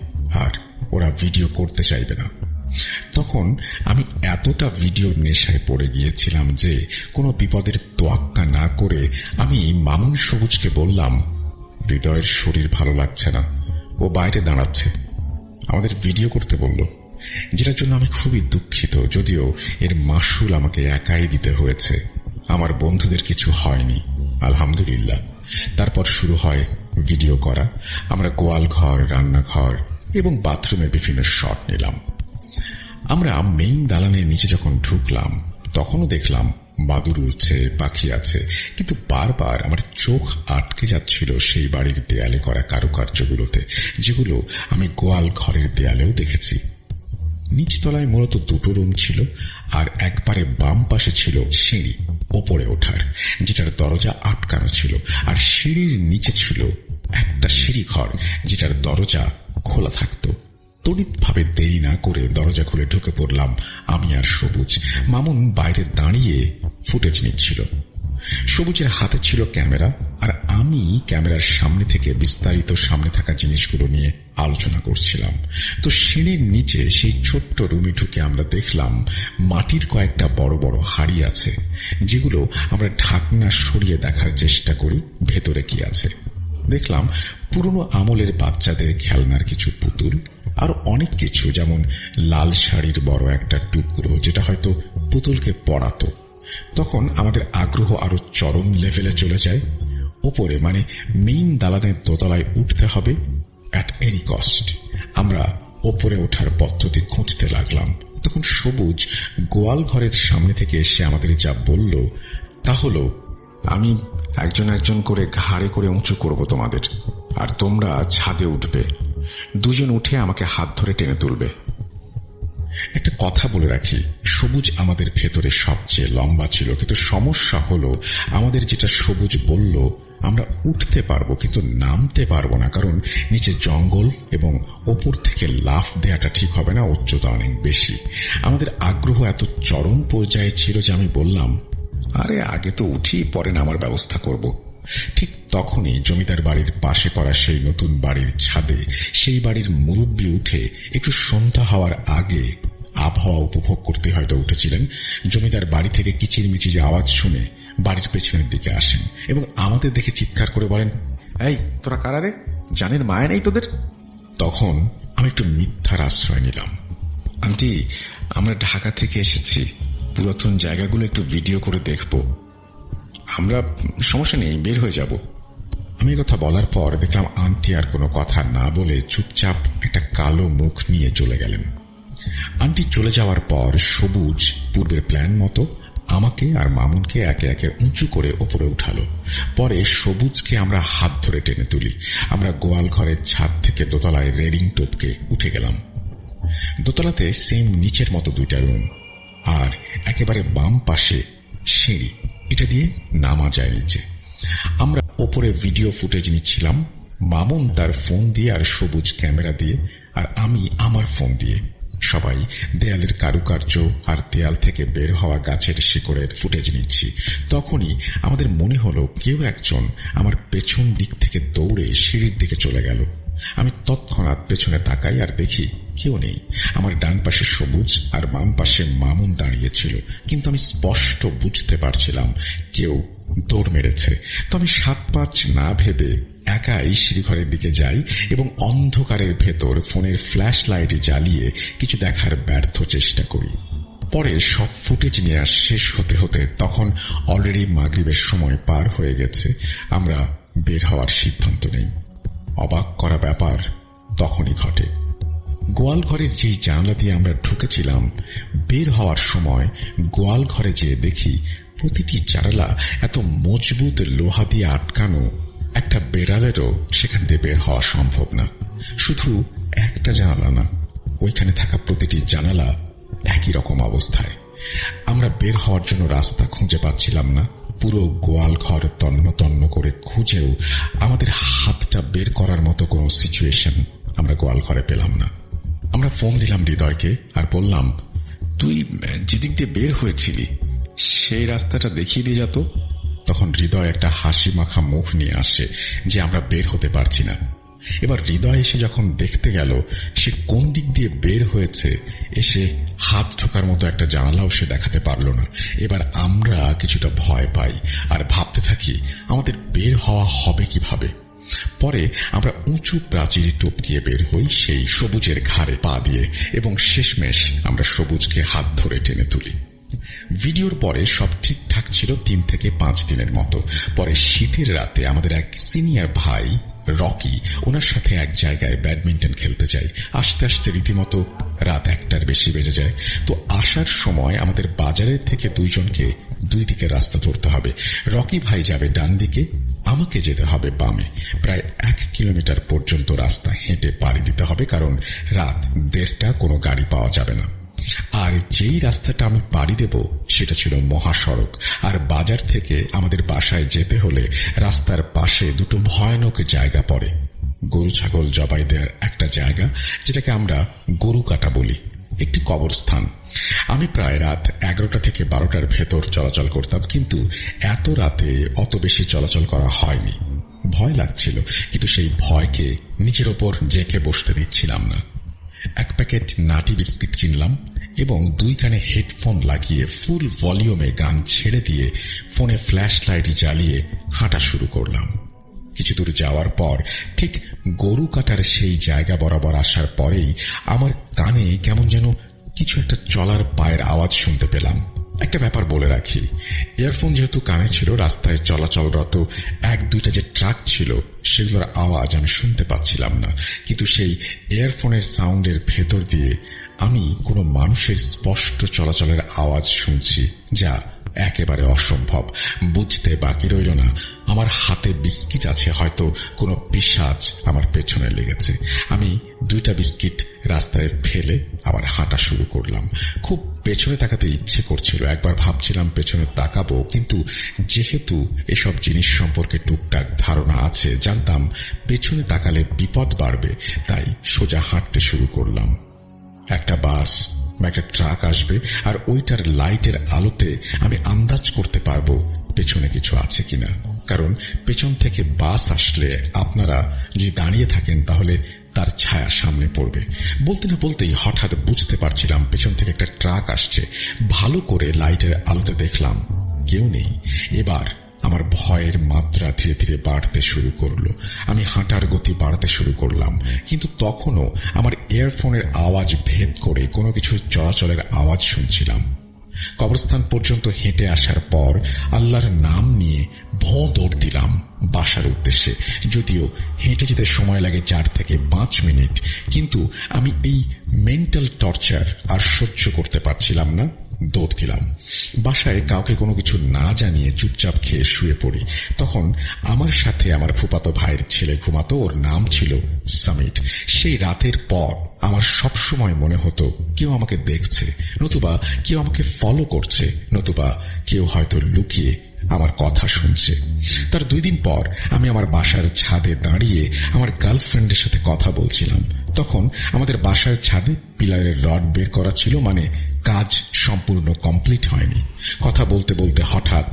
আর ওরা ভিডিও করতে চাইবে না। তখন আমি এতটা ভিডিওর নেশায় পড়ে গিয়েছিলাম যে কোনো বিপদের তোয়াক্কা না করে আমি মামুন সবুজকে বললাম, হৃদয়ের শরীর ভালো লাগছে না, ও বাইরে দাঁড়াচ্ছে, আমাদের ভিডিও করতে বলল, যেটার জন্য আমি খুবই দুঃখিত, যদিও এর মাসুল আমাকে একাই দিতে হয়েছে। আমার বন্ধুদের কিছু হয়নি, আলহামদুলিল্লাহ। তারপর শুরু হয় ভিডিও করা। আমরা গোয়াল ঘর, রান্নাঘর এবং বাথরুমের বিভিন্ন শট নিলাম। আমরা মেইন দালানের নিচে যখন ঢুকলাম তখনও দেখলাম বাদুর উড়ছে, পাখি আছে, কিন্তু বারবার আমার চোখ আটকে যাচ্ছিল সেই বাড়ির দেয়ালে করা কারুকার্যগুলোতে, যেগুলো আমি গোয়াল ঘরের দেয়ালেও দেখেছি। নিচতলায় মূলত দুটো রুম ছিল, আর একবারে বাম পাশে ছিল সিঁড়ি ওপরে ওঠার, যেটার দরজা আটকানো ছিল, আর সিঁড়ির নিচে ছিল একটা সিঁড়ি ঘর যেটার দরজা খোলা থাকত। তড়িৎভাবে দেরি না করে দরজা খুলে ঢুকে পড়লাম আমি আর সবুজ। মামুন বাইরে দাঁড়িয়ে ফুটেজ নিচ্ছিল। সবুজের হাতে ছিল ক্যামেরা, আর আমি ক্যামেরার সামনে থেকে বিস্তারিত সামনে থাকা জিনিসগুলো নিয়ে আলোচনা করছিলাম। তো সিঁড়ির নিচে সেই ছোট্ট রুমে ঢুকে আমরা দেখলাম মাটির কয়েকটা বড় বড় হাড়ি আছে, যেগুলো আমরা ঢাকনা সরিয়ে দেখার চেষ্টা করি ভেতরে কি আছে। দেখলাম পুরনো আমলের বাচ্চাদের খেলনার কিছু পুতুল, আর অনেক কিছু, যেমন লাল শাড়ির বড় একটা টুকরো যেটা হয়তো পুতুলকে পরাতো। তখন আমাদের আগ্রহ আরো চরম লেভেলে চলে যায়। ওপরে মানে মেইন দালানের দোতলায় উঠতে হবে অ্যাট এনি কস্ট। আমরা ওপরে ওঠার পদ্ধতি খুঁজতে লাগলাম। তখন সবুজ গোয়াল ঘরের সামনে থেকে এসে আমাদের যা বলল তা হলো, আমি একজন একজন করে ঘাড়ে করে উঁচু করব তোমাদের, আর তোমরা ছাদে উঠবে, দুজন উঠে আমাকে হাত ধরে টেনে তুলবে। একটা কথা বলে রাখি, সবুজ আমাদের ভেতরে সবচেয়ে লম্বা ছিল, কিন্তু সমস্যা হলো আমাদের যেটা সবুজ বলল, আমরা উঠতে পারবো কিন্তু নামতে পারবো না, কারণ নিচে জঙ্গল এবং ওপর থেকে লাফ দেওয়াটা ঠিক হবে না, উচ্চতা অনেক বেশি। আমাদের আগ্রহ এত চরম পর্যায়ে ছিল যে আমি বললাম, আরে আগে তো উঠি, পরে নামার ব্যবস্থা করব। ঠিক তখনই জমিদার বাড়ির পাশে করা সেই নতুন বাড়ির ছাদে সেই বাড়ির মুরব্বী উঠে একটু সন্ধ্যা হওয়ার আগে আবহাওয়া উপভোগ করতে হয়তো উঠেছিলেন। জমিদার বাড়ি থেকে কিচিরমিচির আওয়াজ শুনে বাড়ির পেছনের দিকে আসেন এবং আমাদের দেখে চিৎকার করে বলেন, এই তোরা কারা রে, জানের মায়া নেই তোদের? তখন আমি একটু মিথ্যার আশ্রয় নিলাম, আন্টি আমরা ঢাকা থেকে এসেছি, পুরাতন জায়গাগুলো একটু ভিডিও করে দেখব, আমরা সমস্যা নেই বের হয়ে যাব। আমি কথা বলার পর দেখলাম আন্টি আর কোনো কথা না বলে চুপচাপ একটা কালো মুখ নিয়ে চলে গেলেন। আন্টি চলে যাওয়ার পর সবুজ পূর্বের প্ল্যান মতো আমাকে আর মামুনকে একে একে উঁচু করে ওপরে উঠালো। পরে সবুজকে আমরা হাত ধরে টেনে তুলি। আমরা গোয়াল ঘরের ছাদ থেকে দোতলায় রেলিং টপকে উঠে গেলাম। দোতলাতে সেম নিচের মতো 2টা রুম, আর একেবারে বাম পাশে সিঁড়ি, এটা দিয়ে নামা যায় নিচে। আমরা ওপরে ভিডিও ফুটেজ নিচ্ছিলাম, মামুন তার ফোন দিয়ে আর সবুজ ক্যামেরা দিয়ে, আর আমি আমার ফোন দিয়ে। সবাই দেয়ালের কারুকার্য আর দেয়াল থেকে বের হওয়া গাছের শিকড়ের ফুটেজ নিচ্ছি। তখনই আমাদের মনে হলো কেউ একজন আমার পেছন দিক থেকে দৌড়ে সিঁড়ির দিকে চলে গেল। আমি তৎক্ষণাৎ পেছনে তাকাই আর দেখি কেউ নেই। আমার ডান পাশে সবুজ আর বাম পাশে মামুন দাঁড়িয়েছিল, কিন্তু আমি স্পষ্ট বুঝতে পারছিলাম কেউ দৌড় মেরেছে। তো আমি 7-5 না ভেবে একাই সিঁড়িঘরের দিকে যাই এবং অন্ধকারের ভেতর ফোনের ফ্ল্যাশ লাইট জ্বালিয়ে কিছু দেখার ব্যর্থ চেষ্টা করি। পরে সব ফুটেজ নেওয়া শেষ হতে হতে তখন অলরেডি মাগরিবের সময় পার হয়ে গেছে। আমরা বের হওয়ার সিদ্ধান্ত নেই। অবাক করা ব্যাপার তখনই ঘটে। গোয়াল ঘরের যেই জানলা দিয়ে আমরা ঢুকেছিলাম, বের হওয়ার সময় গোয়াল ঘরে যেয়ে দেখি প্রতিটি জানালা এত মজবুত লোহা দিয়ে আটকানো, একটা বেড়ালেরও সেখান দিয়ে বের হওয়া সম্ভব না। শুধু একটা জানালা না, ওইখানে থাকা প্রতিটি জানালা একই রকম অবস্থায়। আমরা বের হওয়ার জন্য রাস্তা খুঁজে পাচ্ছিলাম না। পুরো গোয়াল ঘর তন্ন তন্ন করে খুঁজেও আমাদের হাতটা বের করার মতো কোনো সিচুয়েশন আমরা গোয়াল ঘরে পেলাম না। আমরা ফোন দিলাম হৃদয়কে আর বললাম, তুই যেদিক দিয়ে বের হয়েছিলি সেই রাস্তাটা দেখিয়ে দিয়ে যেত। তখন হৃদয় একটা হাসি মাখা মুখ নিয়ে আসে যে আমরা বের হতে পারছি না। এবার হৃদয় এসে যখন দেখতে গেল সে কোন দিক দিয়ে বের হয়েছে, এসে হাত ঢোকার মতো একটা জানালাও সে দেখাতে পারল না। এবার আমরা কিছুটা ভয় পাই আর ভাবতে থাকি আমাদের বের হওয়া হবে কিভাবে। পরে আমরা উঁচু প্রাচীর টপকিয়ে বের হই সেই সবুজের ঘাড়ে পা দিয়ে, এবং শেষমেশ আমরা সবুজকে হাত ধরে টেনে তুলি। ভিডিওর পরে সব ঠিকঠাক ছিল 3 থেকে 5 দিনের মতো। পরে শীতের রাতে আমাদের এক সিনিয়র ভাই রকি, ওনার সাথে এক জায়গায় ব্যাডমিন্টন খেলতে যাই। আস্তে আস্তে রীতিমতো রাত 1টার বেশি বেজে যায়। তো আসার সময় আমাদের বাজারের থেকে 2 জনকে 2 দিকে রাস্তা ধরতে হবে। রকি ভাই যাবে ডান দিকে, আমাকে যেতে হবে বামে। প্রায় 1 কিলোমিটার পর্যন্ত রাস্তা হেঁটে পাড়ি দিতে হবে, কারণ রাত 1:30 কোনো গাড়ি পাওয়া যাবে না। আর যেই রাস্তাটা আমি পাড়ি দেব সেটা ছিল মহাসড়ক। আর বাজার থেকে আমাদের বাসায় যেতে হলে রাস্তার পাশে 2টো ভয়ানক জায়গা পড়ে। গরু ছাগল জবাই দেওয়ার একটা জায়গা, যেটাকে আমরা গরু কাটা বলি, একটি কবরস্থান। আমি প্রায় রাত 11টা থেকে 12টার ভেতর চলাচল করতাম, কিন্তু এত রাতে অত বেশি চলাচল করা হয়নি। ভয় লাগছিল, কিন্তু সেই ভয়কে নিজের ওপর জেঁকে বসতে দিচ্ছিলাম না। 1 প্যাকেট নাটি বিস্কিট কিনলাম এবং 2 কানে হেডফোন লাগিয়ে ফুল ভলিউমে গান ছেড়ে দিয়ে ফোনে ফ্ল্যাশ লাইট জ্বালিয়ে হাঁটা শুরু করলাম। কিছু দূর যাওয়ার পর ঠিক গরু কাটার সেই জায়গা বরাবর আসার পরেই আমার কানে কেমন যেন কিছু একটা চলার পায়ের আওয়াজ শুনতে পেলাম। একটা ব্যাপার বলে রাখি, ইয়ারফোন যেহেতু কানে ছিল, রাস্তায় চলাচলরত 1-2টা যে ট্রাক ছিল সেগুলোর আওয়াজ আমি শুনতে পাচ্ছিলাম না, কিন্তু সেই ইয়ারফোনের সাউন্ডের ভেতর দিয়ে আমি কোনো মানুষের স্পষ্ট চলাচলের আওয়াজ শুনছি, যা একেবারে অসম্ভব। বুঝতে বাকি রইল না আমার হাতে বিস্কিট আছে, হয়তো কোনো পিশাচ আমার পেছনে লেগেছে। আমি 2টা বিস্কিট রাস্তায় ফেলে আবার হাঁটা শুরু করলাম। খুব পেছনে তাকাতে ইচ্ছে করছিল, একবার ভাবছিলাম পেছনে তাকাবো, কিন্তু যেহেতু এসব জিনিস সম্পর্কে টুকটাক ধারণা আছে, জানতাম পেছনে তাকালে বিপদ বাড়বে, তাই সোজা হাঁটতে শুরু করলাম। একটা বাস বা একটা ট্রাক আসবে আর ওইটার লাইটের আলোতে আমি আন্দাজ করতে পারবো পেছনে কিছু আছে কিনা, কারণ পেছন থেকে বাস আসলে আপনারা যদি দাঁড়িয়ে থাকেন তাহলে তার ছায়া সামনে পড়বে। বলতে না বলতেই হঠাৎ বুঝতে পারছিলাম পেছন থেকে একটা ট্রাক আসছে। ভালো করে লাইটের আলোতে দেখলাম কেউ নেই। এবার আমার ভয়ের মাত্রা ধীরে ধীরে বাড়তে শুরু করলো। আমি হাঁটার গতি বাড়াতে শুরু করলাম, কিন্তু তখনও আমার ইয়ারফোনের আওয়াজ ভেদ করে কোনো কিছু চলাচলের আওয়াজ শুনছিলাম। কবরস্থান পর্যন্ত হেঁটে আসার পর আল্লাহর নাম নিয়ে ভোঁ দৌড় দিলাম বাসার উদ্দেশ্যে। যদিও হেঁটে যেতে সময় লাগে 4 থেকে 5 মিনিট, কিন্তু আমি এই মেন্টাল টর্চার আর সহ্য করতে পারছিলাম না। দৌড় দিলাম। বাসায় কাউকে কোনো কিছু না জানিয়ে চুপচাপ খেয়ে শুয়ে পড়ি। তখন আমার সাথে আমার ফুফাতো ভাইয়ের ছেলে ঘুমাতো। ওর নাম ছিল সামিট। সেই রাতের পর আমার সবসময় মনে হতো কেউ আমাকে দেখছে, নতুবা কেউ আমাকে ফলো করছে, নতুবা কেউ হয়তো লুকিয়ে আমার কথা শুনছে। তার 2 দিন পর আমি আমার বাসার ছাদে দাঁড়িয়ে আমার গার্লফ্রেন্ডের সাথে কথা বলছিলাম। তখন আমাদের বাসার ছাদে পিলারের রড বের করা ছিল, মানে কাজ সম্পূর্ণ কমপ্লিট হয়নি। কথা বলতে বলতে হঠাৎ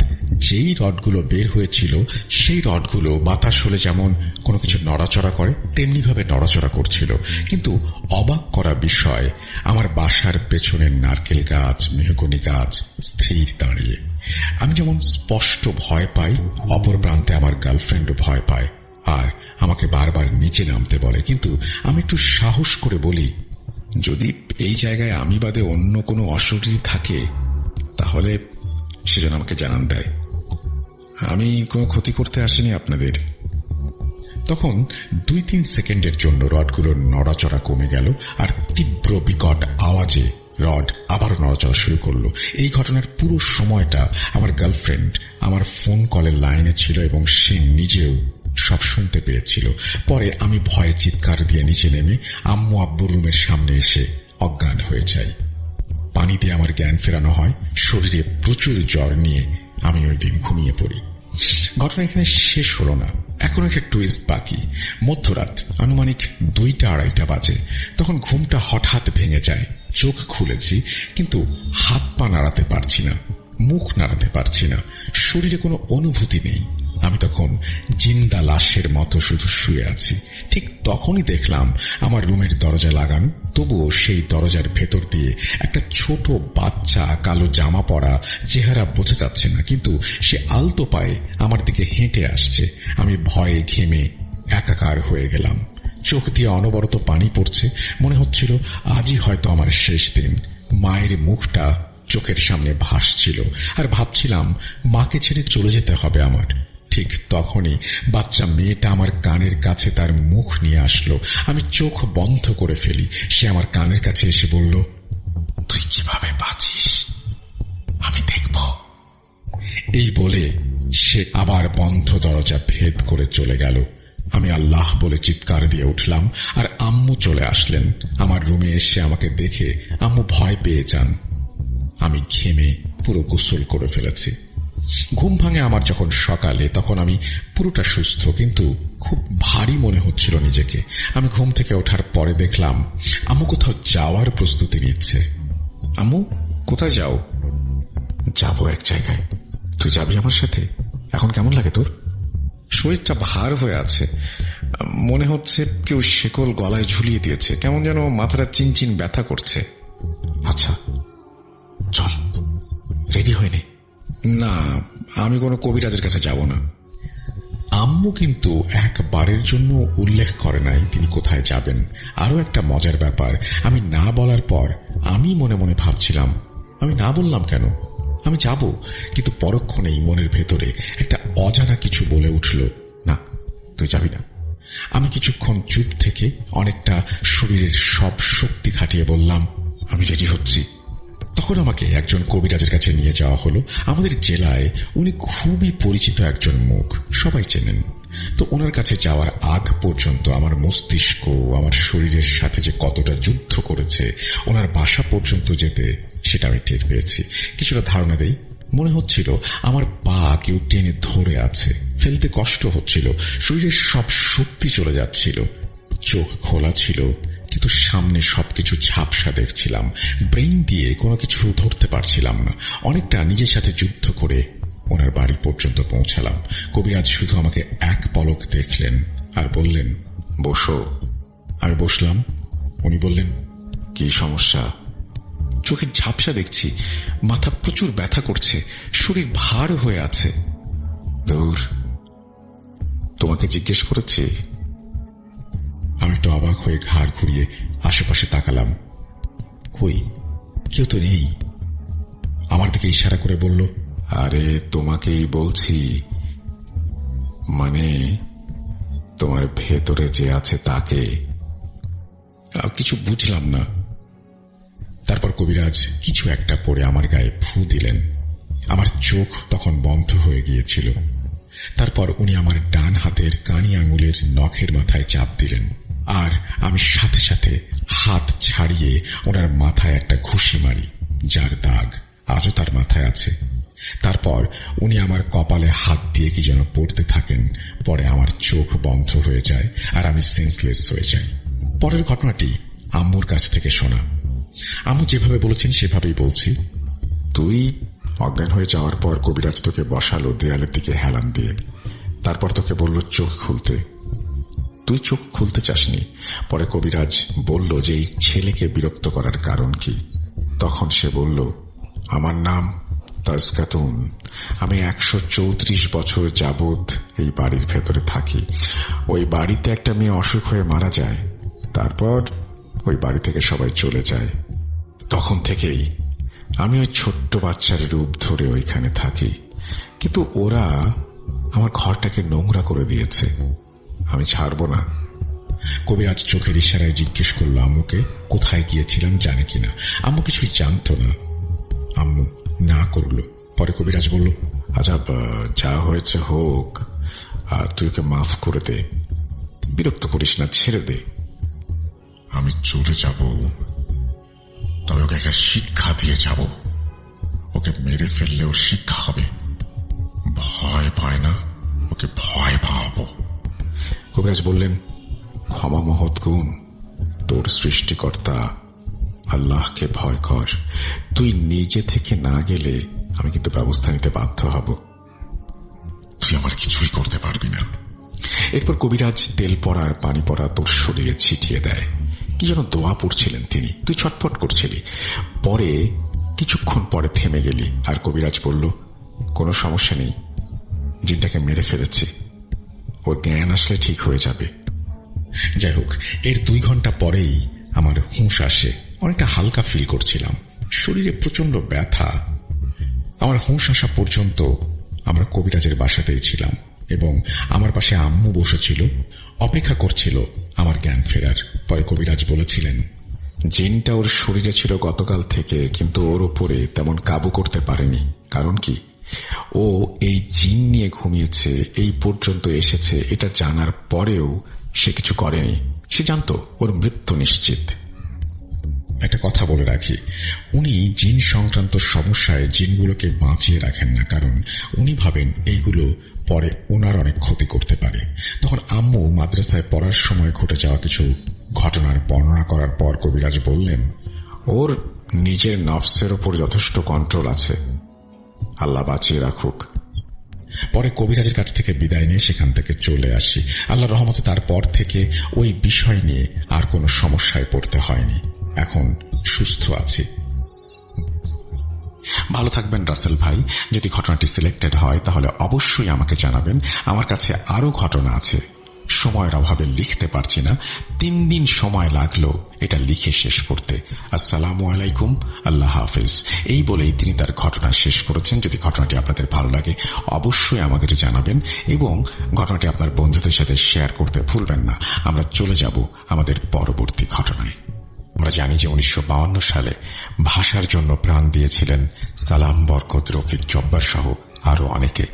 যেই রডগুলো বের হয়েছিল সেই রডগুলো বাতাস হলে যেমন কোনো কিছু নড়াচড়া করে তেমনি ভাবে নড়াচড়া করছিল। কিন্তু অবাক করা বিষয়, আমার বাসার পেছনের নারকেল গাছ, মেহগনি গাছ স্থির দাঁড়িয়ে। আমি যেমন স্পষ্ট ভয় পাই, অপর প্রান্তে আমার গার্লফ্রেন্ডও ভয় পায় আর আমাকে বারবার নিচে নামতে বলে। কিন্তু আমি একটু সাহস করে বলি, যদি এই জায়গায় আমি বাদে অন্য কোনো অশরীরী থাকে তাহলে সে যেন আমাকে জানান দেয়। আমি কোনো ক্ষতি করতে আসিনি আপনাদের। তখন 2-3 সেকেন্ডের জন্য রডগুলোর নড়াচড়া কমে গেল আর তীব্র বিকট আওয়াজে রড আবারও নড়াচড়া শুরু করলো। এই ঘটনার পুরো সময়টা আমার গার্লফ্রেন্ড আমার ফোন কলের লাইনে ছিল এবং সে নিজেও সব শুনতে পেয়েছিল। পরে আমি ভয়ে চিৎকার দিয়ে নিচে নেমে আম্মু আব্বুর রুমের সামনে এসে অজ্ঞান হয়ে যাই। পানি দিয়ে আমার জ্ঞান ফেরানো হয়। শরীরে প্রচুর জ্বর নিয়ে আমি ওই দিন ঘুমিয়ে পড়ি। ঘটনা এখানে শেষ হলো না, এখন একটা টুইস্ট বাকি। মধ্যরাত আনুমানিক 2টা-2:30 বাজে। তখন ঘুমটা হঠাৎ ভেঙে যায়। চোখ খুলেছি, কিন্তু হাত পা নাড়াতে পারছি না, মুখ নাড়াতে পারছি না, শরীরে কোনো অনুভূতি নেই। আমি তখন জিন্দা লাশের মতো শুধু শুয়ে আছি। ঠিক তখনই দেখলাম আমার রুমের দরজা লাগানো, তবুও সেই দরজার ভেতর দিয়ে একটা ছোট বাচ্চা, কালো জামা পরা, চেহারা বোঝা যাচ্ছে না, কিন্তু সে আলতো পায়ে আমার দিকে হেঁটে আসছে। আমি ভয়ে ঘেমে একাকার হয়ে গেলাম। চোখ দিয়ে অনবরত পানি পড়ছে। মনে হচ্ছিল আজই হয়তো আমার শেষ দিন। মায়ের মুখটা চোখের সামনে ভাসছিল আর ভাবছিলাম মাকে ছেড়ে চলে যেতে হবে আমার। ঠিক তখনই বাচ্চা মেয়েটা আমার কানের কাছে তার মুখ নিয়ে আসলো। আমি চোখ বন্ধ করে ফেলি। সে আমার কানের কাছে এসে বলল, তুই কিভাবে বাঁচিস আমি দেখব। এই বলে সে আবার বন্ধ দরজা ভেদ করে চলে গেল। আমি আল্লাহ বলে চিৎকার দিয়ে উঠলাম আর আম্মু চলে আসলেন। আমার রুমে এসে আমাকে দেখে আম্মু ভয় পেয়ে যান। আমি ঘেমে পুরো গোসল করে ফেলেছি। ঘুম ভাঙে আমার যখন সকালে, তখন আমি পুরোটা সুস্থ, কিন্তু খুব ভারী মনে হচ্ছিল নিজেকে। আমি ঘুম থেকে ওঠার পরে দেখলাম আম্মু কোথাও যাওয়ার প্রস্তুতি নিচ্ছে। আম্মু, কোথায় যাও? যাবো এক জায়গায়। তুই যাবি আমার সাথে? এখন কেমন লাগে তোর? শরীরটা ভার হয়ে আছে, মনে হচ্ছে কেউ শেকল গলায় ঝুলিয়ে দিয়েছে, কেমন যেন মাথাটা চিনচিন ব্যথা করছে। আচ্ছা চল, রেডি হয়নি? না, আমি কোনো কবিরাজের কাছে যাব না। আম্মু কিন্তু একবারের জন্য উল্লেখ করে নাই তিনি কোথায় যাবেন। আরো একটা মজার ব্যাপার, আমি না বলার পর আমি মনে মনে ভাবছিলাম আমি না বললাম কেন, আমি যাব। কিন্তু পরক্ষণেই মনের ভেতরে একটা অজানা কিছু বলে উঠল, না তুই যাবি না। আমি কিছুক্ষণ চুপ থেকে অনেকটা শরীরের সব শক্তি খাটিয়ে বললাম, আমি রেডি হচ্ছি। তখন আমাকে একজন কবিরাজের কাছে নিয়ে যাওয়া হলো। আমাদের জেলায় উনি খুবই পরিচিত একজন মুখ, সবাই চেনেন। তো ওনার কাছে যাওয়ার আগ পর্যন্ত আমার মস্তিষ্ক আমার শরীরের সাথে যে কতটা যুদ্ধ করেছে, ওনার বাসা পর্যন্ত যেতে সেটা আমি টের পেয়েছি। কিছুটা ধারণা দেই, মনে হচ্ছিল আমার পা কেউ টেনে ধরে আছে, ফেলতে কষ্ট হচ্ছিল, শরীরের সব শক্তি চলে যাচ্ছিল। চোখ খোলা ছিল, কিন্তু সামনে সবকিছু ঝাপসা দেখছিলাম। ব্রেইন দিয়ে কোনো কিছু ধরতে পারছিলাম না। অনেকটা নিজের সাথে যুদ্ধ করে ওনার বাড়ি পর্যন্ত পৌঁছালাম। কবিরাজ শুধু আমাকে এক পলক দেখলেন আর বললেন, বসো। আমি বসলাম। উনি বললেন, কি সমস্যা? চোখের ঝাপসা দেখছি, মাথা প্রচুর ব্যথা করছে, শরীর ভার হয়ে আছে। দূর, তোমাকে জিজ্ঞেস করেছি। আমি একটু অবাক হয়ে ঘাড় ঘুরিয়ে আশেপাশে তাকালাম। কই, কেউ তো নেই। আমার দিকে ইশারা করে বলল, আরে তোমাকেই বলছি, মানে তোমার ভেতরে যে আছে তাকে। কিছু বুঝলাম না। তারপর কবিরাজ কিছু একটা পড়ে আমার গায়ে ফু দিলেন। আমার চোখ তখন বন্ধ হয়ে গিয়েছিল। তারপর উনি আমার ডান হাতের কানি আঙুলের নখের মাথায় চাপ দিলেন, আর আমি সাথে সাথে হাত ছাড়িয়ে ওনার মাথায় একটা ঘুষি মারি, যার দাগ আজও তার মাথায় আছে। তারপর উনি আমার কপালে হাত দিয়ে কি যেন পড়তে থাকেন। পরে আমার চোখ বন্ধ হয়ে যায় আর আমি সেন্সলেস হয়ে যাই। পরের ঘটনাটি আম্মুর কাছ থেকে শোনা। আম্মু যেভাবে বলেছেন সেভাবেই বলছি। তুই অজ্ঞান হয়ে যাওয়ার পর কবিরাজ তোকে বসালো দেয়ালের দিকে হেলান দিয়ে। তারপর তোকে বলল চোখ খুলতে। তুই চোখ খুলতে চাসনি। পরে কবিরাজ বলল যে এই ছেলেকে বিরক্ত করার কারণ কি। তখন সে বলল, আমার নাম তাজকাতুন। আমি 134 বছর যাবৎ এই বাড়ির ভেতরে থাকি। ওই বাড়িতে একটা মেয়ে অসুখ হয়ে মারা যায়, তারপর ওই বাড়ি থেকে সবাই চলে যায়। তখন থেকেই আমি ওই ছোট্ট বাচ্চার রূপ ধরে ওইখানে থাকি, কিন্তু ওরা আমার ঘরটাকে নোংরা করে দিয়েছে। আমি ছাড়ব না। কবিরাজ চোখের ইশারায় জিজ্ঞেস করল আম্মুকে কোথায় গিয়েছিলাম জানে কিনা। আম্মু কিছুই জানত না। আম্মু না করল। পরে কবিরাজ বলল, আচ্ছা, যা হয়েছে হোক, আর তুই ওকে মাফ করে দে, বিরক্ত করিস না, ছেড়ে দে। আমি চলে যাব, তবে ওকে একটা শিক্ষা দিয়ে যাব। ওকে মেরে ফেললেও শিক্ষা হবে। ভয় পায় না, ওকে ভয় পাবো। কবিরাজ বললেন, ক্ষমা মহৎ গুণ, তোর সৃষ্টিকর্তা আল্লাহকে ভয় কর। তুই নিজে থেকে না গেলে আমি কিন্তু ব্যবস্থা নিতে বাধ্য হব। তুই আমার কিছুই করতে পারবি না। এরপর কবিরাজ তেল পড়া আর পানি পড়া তোর শরীরে ছিটিয়ে দেয়। কি যেন দোয়া পড়ছিলেন তিনি। তুই ছটফট করছিলি। পরে কিছুক্ষণ পরে থেমে গেলি, আর কবিরাজ বলল, কোনো সমস্যা নেই, জিনটাকে মেরে ফেলেছি, ওর জ্ঞান আসলে ঠিক হয়ে যাবে। যাই হোক, এর 2 ঘন্টা পরেই আমার হুঁশ আসে। অনেকটা হালকা ফিল করছিলাম, শরীরে প্রচন্ড ব্যথা। আমার হুঁশ আসা পর্যন্ত আমরা কবিরাজের বাসাতেই ছিলাম, এবং আমার পাশে আম্মু বসেছিল, অপেক্ষা করছিল আমার জ্ঞান ফেরার। পরে কবিরাজ বলেছিলেন, জিনটা ওর শরীরে ছিল গতকাল থেকে, কিন্তু ওর উপরে তেমন কাবু করতে পারেনি। কারণ কি, ও এই জিন নিয়ে ঘুমিয়েছে, এই পর্যন্ত এসেছে, এটা জানার পরেও সে কিছু করেনি। সে জানত ওর মৃত্যু নিশ্চিত। একটা কথা বলে রাখি, উনি জিন সংক্রান্ত সমস্যায় জিনগুলোকে বাঁচিয়ে রাখেন না, কারণ উনি ভাবেন এইগুলো পরে ওনার অনেক ক্ষতি করতে পারে। তখন আম্মু মাদ্রাসায় পড়ার সময় ঘটে যাওয়া কিছু ঘটনার বর্ণনা করার পর কবিরাজ বললেন, ওর নিজের নফসের ওপর যথেষ্ট কন্ট্রোল আছে, আল্লাহ বাঁচিয়ে রাখুক। পরে কবিরাজের কাছ থেকে বিদায় নিয়ে সেখান থেকে চলে আসি। আল্লাহর রহমতে তারপর থেকে ওই বিষয় নিয়ে আর কোনো সমস্যায় পড়তে হয়নি। এখন সুস্থ আছি। ভালো থাকবেন রাসেল ভাই। যদি ঘটনাটি সিলেক্টেড হয় তাহলে অবশ্যই আমাকে জানাবেন। আমার কাছে আরো ঘটনা আছে, সময়ের অভাবে লিখতে পারছি না। 3 দিন সময় লাগলো এটা লিখে শেষ করতে। আসসালামু আলাইকুম, আল্লাহ হাফেজ, এই বলেই তিনি তার ঘটনা শেষ করেছেন। যদি ঘটনাটি আপনাদের ভালো লাগে অবশ্যই আমাদের জানাবেন, এবং ঘটনাটি আপনার বন্ধুদের সাথে শেয়ার করতে ভুলবেন না। আমরা চলে যাব আমাদের পরবর্তী ঘটনায়। আমরা জানি যে 1952 সালে ভাষার জন্য প্রাণ দিয়েছিলেন সালাম, বরকত, রফিক, জব্বার সহ আরো অনেকে।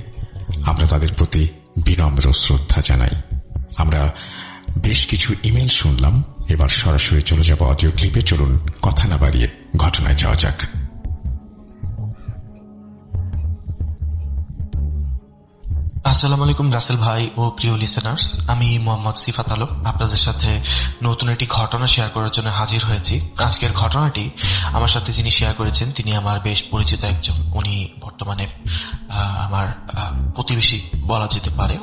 আমরা তাদের প্রতি বিনম্র শ্রদ্ধা জানাই। আমরা বেশ কিছু ইমেল শুনলাম, এবার সরাসরি চলে যাব অডিও ক্লিপে। চলুন কথা না বাড়িয়ে ঘটনায় যাওয়া যাক। আসসালামু আলাইকুম রাসেল ভাই ও প্রিয় লিসেনার্স, আমি মোহাম্মদ সিফাত আলম আপনাদের সাথে নতুন একটি ঘটনা শেয়ার করার জন্য হাজির হয়েছি। আজকের ঘটনাটি আমার সাথে যিনি শেয়ার করেছেন তিনি আমার বেশ পরিচিত একজন। উনি বর্তমানে আমার প্রতিবেশী বলা যেতে পারে।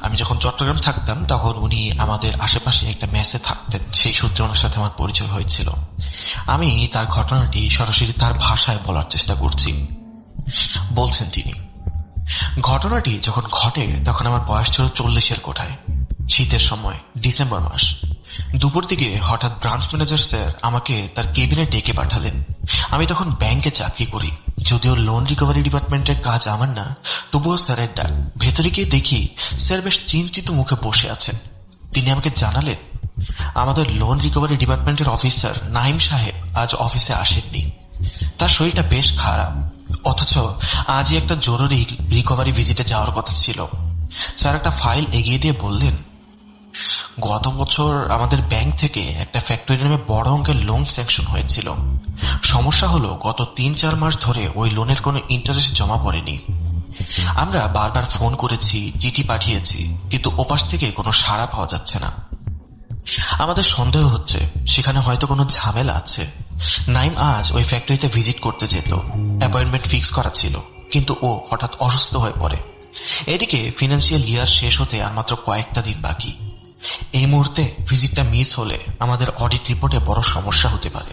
আমি যখন চট্টগ্রাম থাকতাম তখন উনি আমাদের আশেপাশে একটা মেসে থাকতেন, সেই সূত্রে ওনার সাথে আমার পরিচয় হয়েছিল। আমি তার ঘটনাটি সরাসরি তার ভাষায় বলার চেষ্টা করছি। বলছেন তিনি, ঘটনাটি যখন ঘটে তখন আমার বয়স ছিল 40-এর কোঠায়। শীতের সময়, ডিসেম্বর মাস। দুপুর দিকে হঠাৎ ব্রাঞ্চ ম্যানেজার স্যার আমাকে তার কেবিনে ডেকে পাঠালেন। আমি তখন ব্যাংকে চাকরি করি, যদিও লোন রিকভারি ডিপার্টমেন্টের কাজ আমার না, তবুও স্যারের ডাক। ভেতরে গিয়ে দেখি স্যার বেশ চিন্তিত মুখে বসে আছেন। তিনি আমাকে জানালেন, আমাদের লোন রিকভারি ডিপার্টমেন্টের অফিসার নাইম সাহেব আজ অফিসে আসেননি। তার শরীরটা বেশ খারাপ, অথচ আজই একটা জরুরি রিকভারি ভিজিটে যাওয়ার কথা ছিল। স্যার একটা ফাইল এগিয়ে দিয়ে বললেন, গত বছর আমাদের ব্যাংক থেকে একটা ফ্যাক্টরি নামে বড় অঙ্কের লোন স্যাংশন হয়েছিল। সমস্যা হলো, গত ৩-৪ মাস ধরে ওই লোনের কোনো ইন্টারেস্ট জমা পড়েনি। আমরা বারবার ফোন করেছি, চিঠি পাঠিয়েছি, কিন্তু ওপাশ থেকে কোনো সাড়া পাওয়া যাচ্ছে না। আমাদের সন্দেহ হচ্ছে সেখানে হয়তো কোনো ঝামেলা আছে। নাইম আজ ওই ফ্যাক্টরিতে ভিজিট করতে যেত, অ্যাপয়েন্টমেন্ট ফিক্স করা ছিল, কিন্তু ও হঠাৎ অসুস্থ হয়ে পড়ে। এদিকে ফিনান্সিয়াল ইয়ার শেষ হতে আর মাত্র কয়েকটা দিন বাকি। এই মুহূর্তে ভিজিটটা মিস হলে আমাদের অডিট রিপোর্টে বড় সমস্যা হতে পারে।